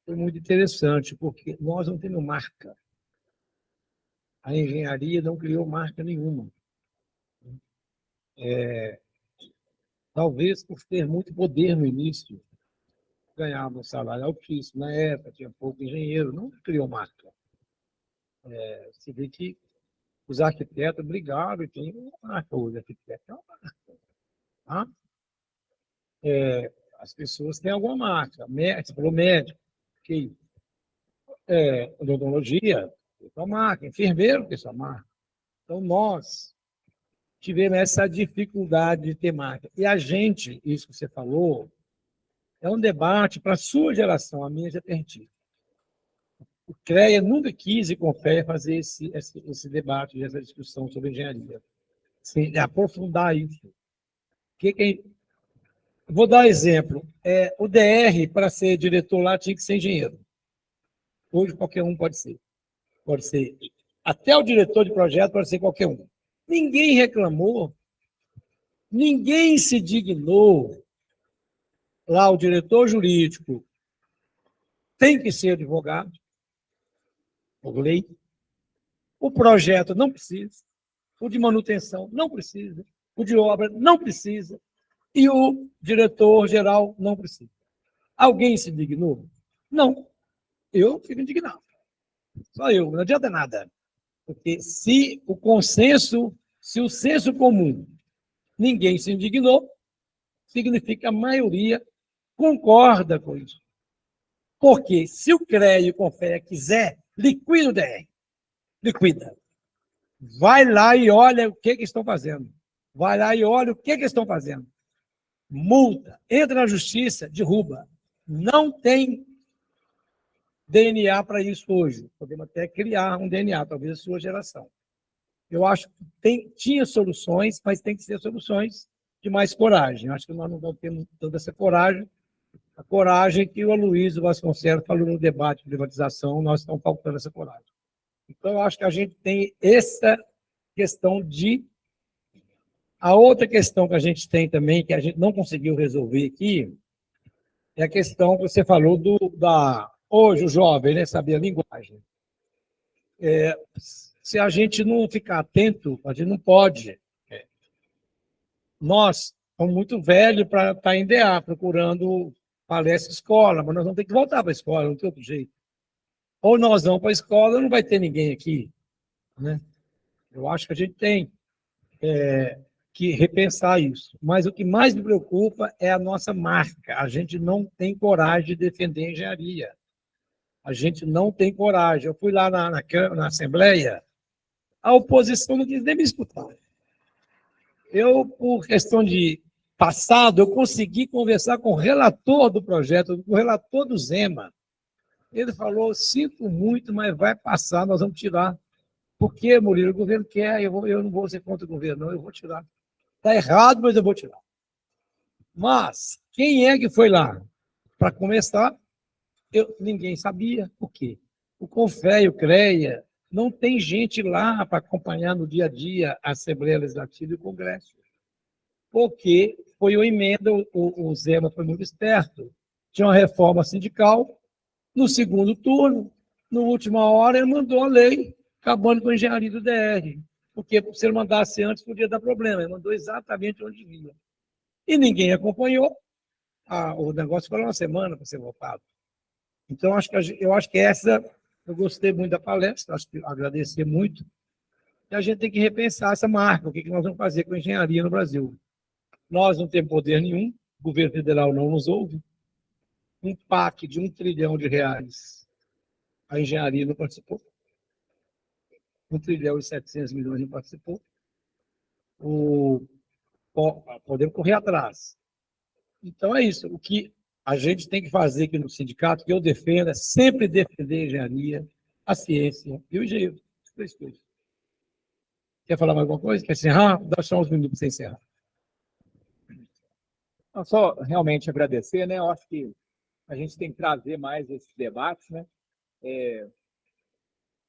foi muito interessante, porque nós não temos marca. A engenharia não criou marca nenhuma. Talvez por ter muito poder no início, ganhava um salário altíssimo na época, tinha pouco engenheiro, não criou marca. Você vê que os arquitetos brigaram e tem uma marca hoje, arquiteto é uma marca. Tá? As pessoas têm alguma marca. Você falou médico, ok. Odontologia, tem sua marca. Enfermeiro tem sua marca. Então, nós tivemos essa dificuldade de ter marca. E a gente, isso que você falou, é um debate para a sua geração, a minha já perdi. O CREA nunca quis e confere fazer esse debate, essa discussão sobre engenharia. Assim, aprofundar isso. Vou dar um exemplo. O DR, para ser diretor lá, tinha que ser engenheiro. Hoje, qualquer um pode ser. Pode ser. Até o diretor de projeto pode ser qualquer um. Ninguém reclamou, ninguém se dignou. Lá, o diretor jurídico tem que ser advogado, por lei. O projeto não precisa. O de manutenção não precisa. O de obra não precisa. E o diretor-geral não precisa. Alguém se dignou? Não. Eu fico indignado. Só eu, não adianta nada. Porque se o senso comum, ninguém se indignou, significa que a maioria concorda com isso. Porque se o CREA e o CONFEA quiser, liquida o DR. Liquida. Vai lá e olha o que estão fazendo. Vai lá e olha o que estão fazendo. Multa. Entra na justiça, derruba. Não tem DNA para isso hoje. Podemos até criar um DNA, talvez a sua geração. Eu acho que tinha soluções, mas tem que ser soluções de mais coragem. Eu acho que nós não vamos ter toda essa coragem. A coragem que o Aloysio Vasconcelos falou no debate de privatização, nós estamos faltando essa coragem. Então, eu acho que a gente tem essa questão de... A outra questão que a gente tem também, que a gente não conseguiu resolver aqui, é a questão que você falou hoje o jovem, né, sabia a linguagem. Se a gente não ficar atento, a gente não pode. Nós somos muito velhos para estar em DA, procurando palestra escola, mas nós vamos ter que voltar para a escola, não tem outro jeito. Ou nós vamos para a escola, não vai ter ninguém aqui. Né? Eu acho que a gente tem que repensar isso. Mas o que mais me preocupa é a nossa marca. A gente não tem coragem de defender a engenharia. A gente não tem coragem. Eu fui lá na Assembleia, a oposição não quis nem me escutar. Eu, por questão de passado, eu consegui conversar com o relator do projeto, com o relator do Zema. Ele falou, sinto muito, mas vai passar, nós vamos tirar. Por quê, Murilo? O governo quer, eu não vou ser contra o governo, não, eu vou tirar. Está errado, mas eu vou tirar. Mas, quem é que foi lá? Para começar, ninguém sabia. Por quê? O CONFEA e o CREA não tem gente lá para acompanhar no dia a dia a Assembleia Legislativa e o Congresso. Porque foi uma emenda, o Zema foi muito esperto. Tinha uma reforma sindical, no segundo turno, na última hora, ele mandou a lei acabando com a engenharia do DR. Porque se ele mandasse antes, podia dar problema. Ele mandou exatamente onde vinha. E ninguém acompanhou. O negócio foi uma semana para ser votado. Então, eu acho que eu gostei muito da palestra, acho que agradecer muito. E a gente tem que repensar essa marca, o que nós vamos fazer com a engenharia no Brasil. Nós não temos poder nenhum, o governo federal não nos ouve. Um PAC de R$ 1 trilhão, a engenharia não participou. 1 trilhão e 700 milhões não participou. Podemos correr atrás. Então, é isso. O que a gente tem que fazer aqui no sindicato, que eu defendo, é sempre defender a engenharia, a ciência e o engenheiro. Quer falar mais alguma coisa? Quer encerrar? Dá só uns minutos para você encerrar. Não, só realmente agradecer, né? Eu acho que a gente tem que trazer mais esses debates, né?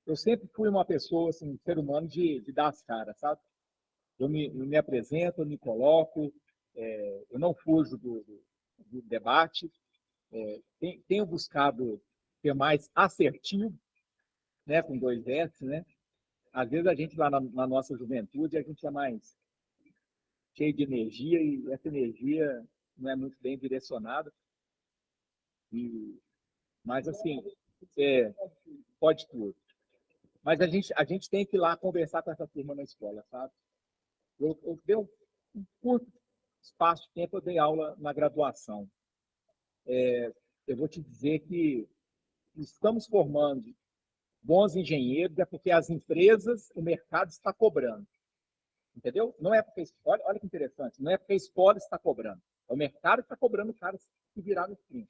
Eu sempre fui uma pessoa, assim, um ser humano de dar as caras, sabe? Eu me apresento, eu me coloco, eu não fujo do debate, tenho buscado ser mais assertivo, né? Com 2 S, né? Às vezes a gente lá na nossa juventude, a gente é mais cheio de energia e essa energia não é muito bem direcionada. Mas, assim, pode tudo. Mas a gente tem que ir lá conversar com essa turma na escola, sabe? Eu dei um curto espaço de tempo, eu dei aula na graduação. Eu vou te dizer que estamos formando bons engenheiros, é porque as empresas, o mercado está cobrando. Entendeu? Não é porque, olha que interessante, não é porque a escola está cobrando, é o mercado que está cobrando o cara que virar no fim.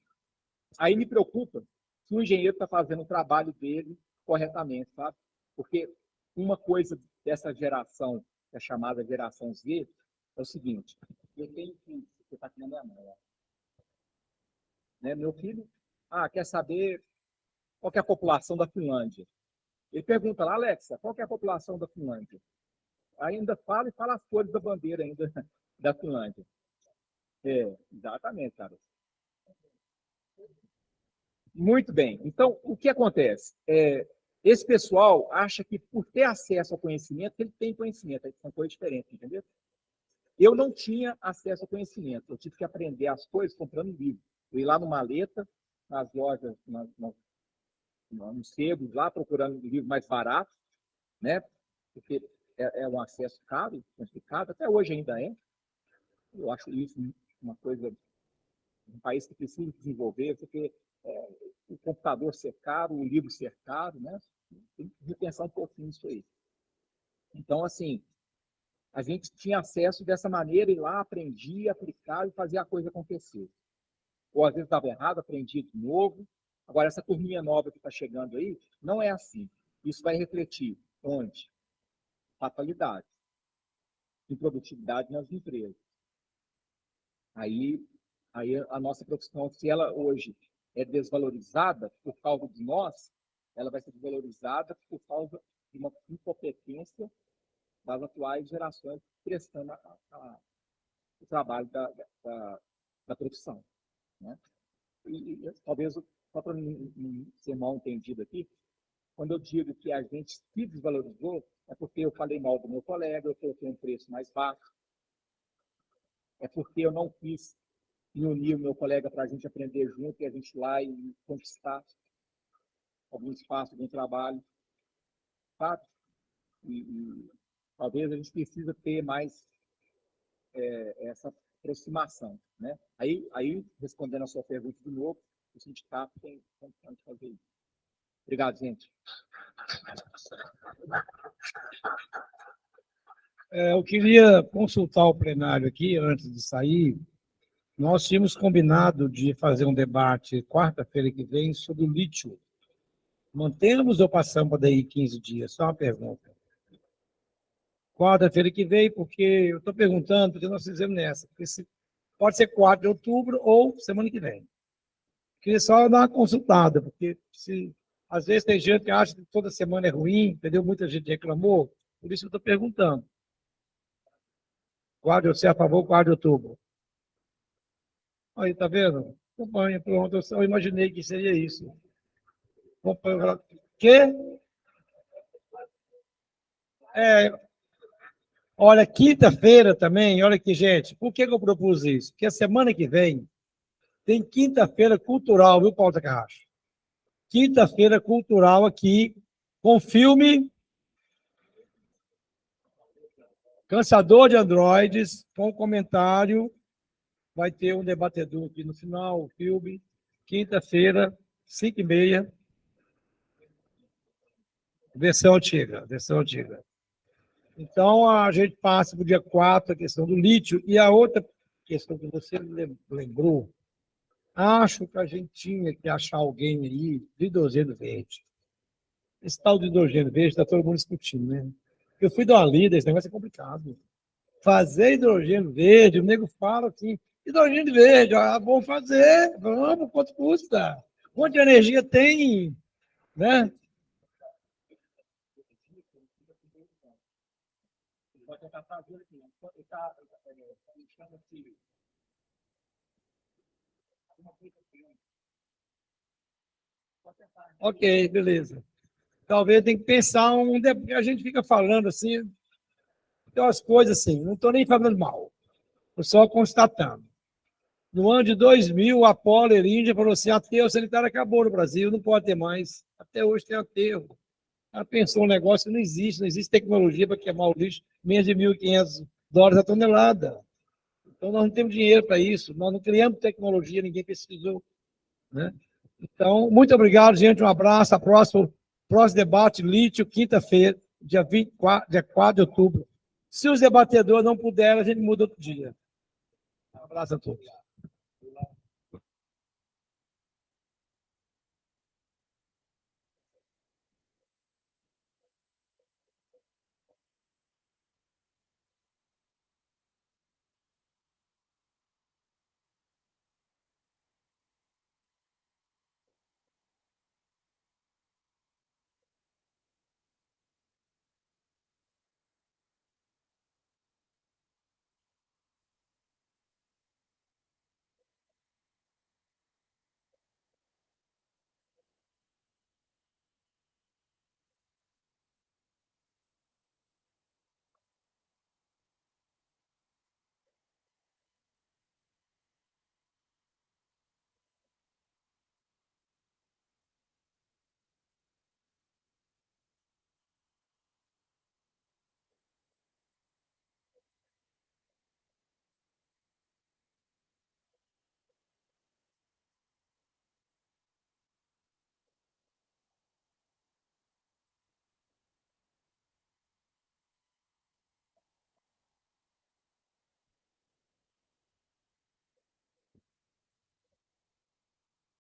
Aí me preocupa se o engenheiro está fazendo o trabalho dele corretamente, sabe? Porque uma coisa dessa geração, que é chamada geração Z, é o seguinte: eu tenho filho, você está aqui na minha mão, né? Meu filho, quer saber qual que é a população da Finlândia. Ele pergunta lá, Alexa, qual que é a população da Finlândia? Ainda fala as cores da bandeira ainda da Finlândia. Exatamente, cara. Muito bem. Então, o que acontece? Esse pessoal acha que por ter acesso ao conhecimento, ele tem conhecimento. São coisas diferentes, entendeu? Eu não tinha acesso ao conhecimento. Eu tive que aprender as coisas comprando livro. Eu ia lá no Maleta, nas lojas, nos sebos, lá procurando livro mais barato, né? Porque é um acesso caro, complicado. Até hoje ainda é. Eu acho isso uma coisa, um país que precisa desenvolver, porque o computador ser caro, o livro ser caro, né? Tem que repensar um pouquinho isso aí. Então, assim, a gente tinha acesso dessa maneira, ir lá, aprendia, aplicava e fazia a coisa acontecer. Ou às vezes estava errado, aprendia de novo. Agora, essa turminha nova que está chegando aí, não é assim. Isso vai refletir onde? Fatalidade, improdutividade nas empresas. Aí a nossa profissão, se ela hoje é desvalorizada por causa de nós, ela vai ser desvalorizada por causa de uma incompetência das atuais gerações prestando o trabalho da profissão, né? E talvez, só para não ser mal entendido aqui, quando eu digo que a gente se desvalorizou, é porque eu falei mal do meu colega, eu coloquei um preço mais baixo, é porque eu não quis me unir o meu colega para a gente aprender junto e a gente ir lá e conquistar algum espaço, algum trabalho, sabe? E talvez a gente precisa ter mais essa aproximação, né? Aí, respondendo a sua pergunta de novo, o sindicato tem condição de fazer isso. Obrigado, gente. Eu queria consultar o plenário aqui, antes de sair. Nós tínhamos combinado de fazer um debate quarta-feira que vem sobre o lítio. Mantemos ou passamos para daí 15 dias? Só uma pergunta. Quarta-feira que vem, porque eu estou perguntando, porque nós fizemos nessa. Porque pode ser 4 de outubro ou semana que vem. Queria só dar uma consultada, porque se Às vezes tem gente que acha que toda semana é ruim, entendeu? Muita gente reclamou, por isso eu estou perguntando. 4 você é a favor, 4 de outubro. Aí, tá vendo? Acompanha, pronto, eu imaginei que seria isso. Que? Olha, quinta-feira também, olha aqui, gente, por que eu propus isso? Porque a semana que vem tem quinta-feira cultural, viu, Paulo Takahashi? Quinta-feira cultural aqui, com filme Caçador de Androides, com comentário. Vai ter um debatedor aqui no final, o filme. Quinta-feira, 5h30. Versão antiga, versão antiga. Então, a gente passa para o dia 4, a questão do lítio. E a outra questão que você lembrou, acho que a gente tinha que achar alguém aí de hidrogênio verde. Esse tal de hidrogênio verde está todo mundo discutindo, né? Eu fui dar uma lida, esse negócio é complicado. Fazer hidrogênio verde, o nego fala assim, hidrogênio verde, vamos fazer, vamos, quanto custa? Quanta energia tem, né? Ok, beleza. Talvez tem que pensar a gente fica falando assim, tem umas coisas assim, não estou nem falando mal, estou só constatando. No ano de 2000, a Apolo Erindia falou assim, aterro sanitário acabou no Brasil, não pode ter mais. Até hoje tem aterro. Ela pensou um negócio que não existe tecnologia para queimar o lixo, menos de $1.500 a tonelada. Então, nós não temos dinheiro para isso, nós não criamos tecnologia, ninguém pesquisou. Né? Então, muito obrigado, gente, um abraço, próximo debate, lítio, quinta-feira, dia 4 de outubro. Se os debatedores não puderem, a gente muda outro dia. Um abraço a todos.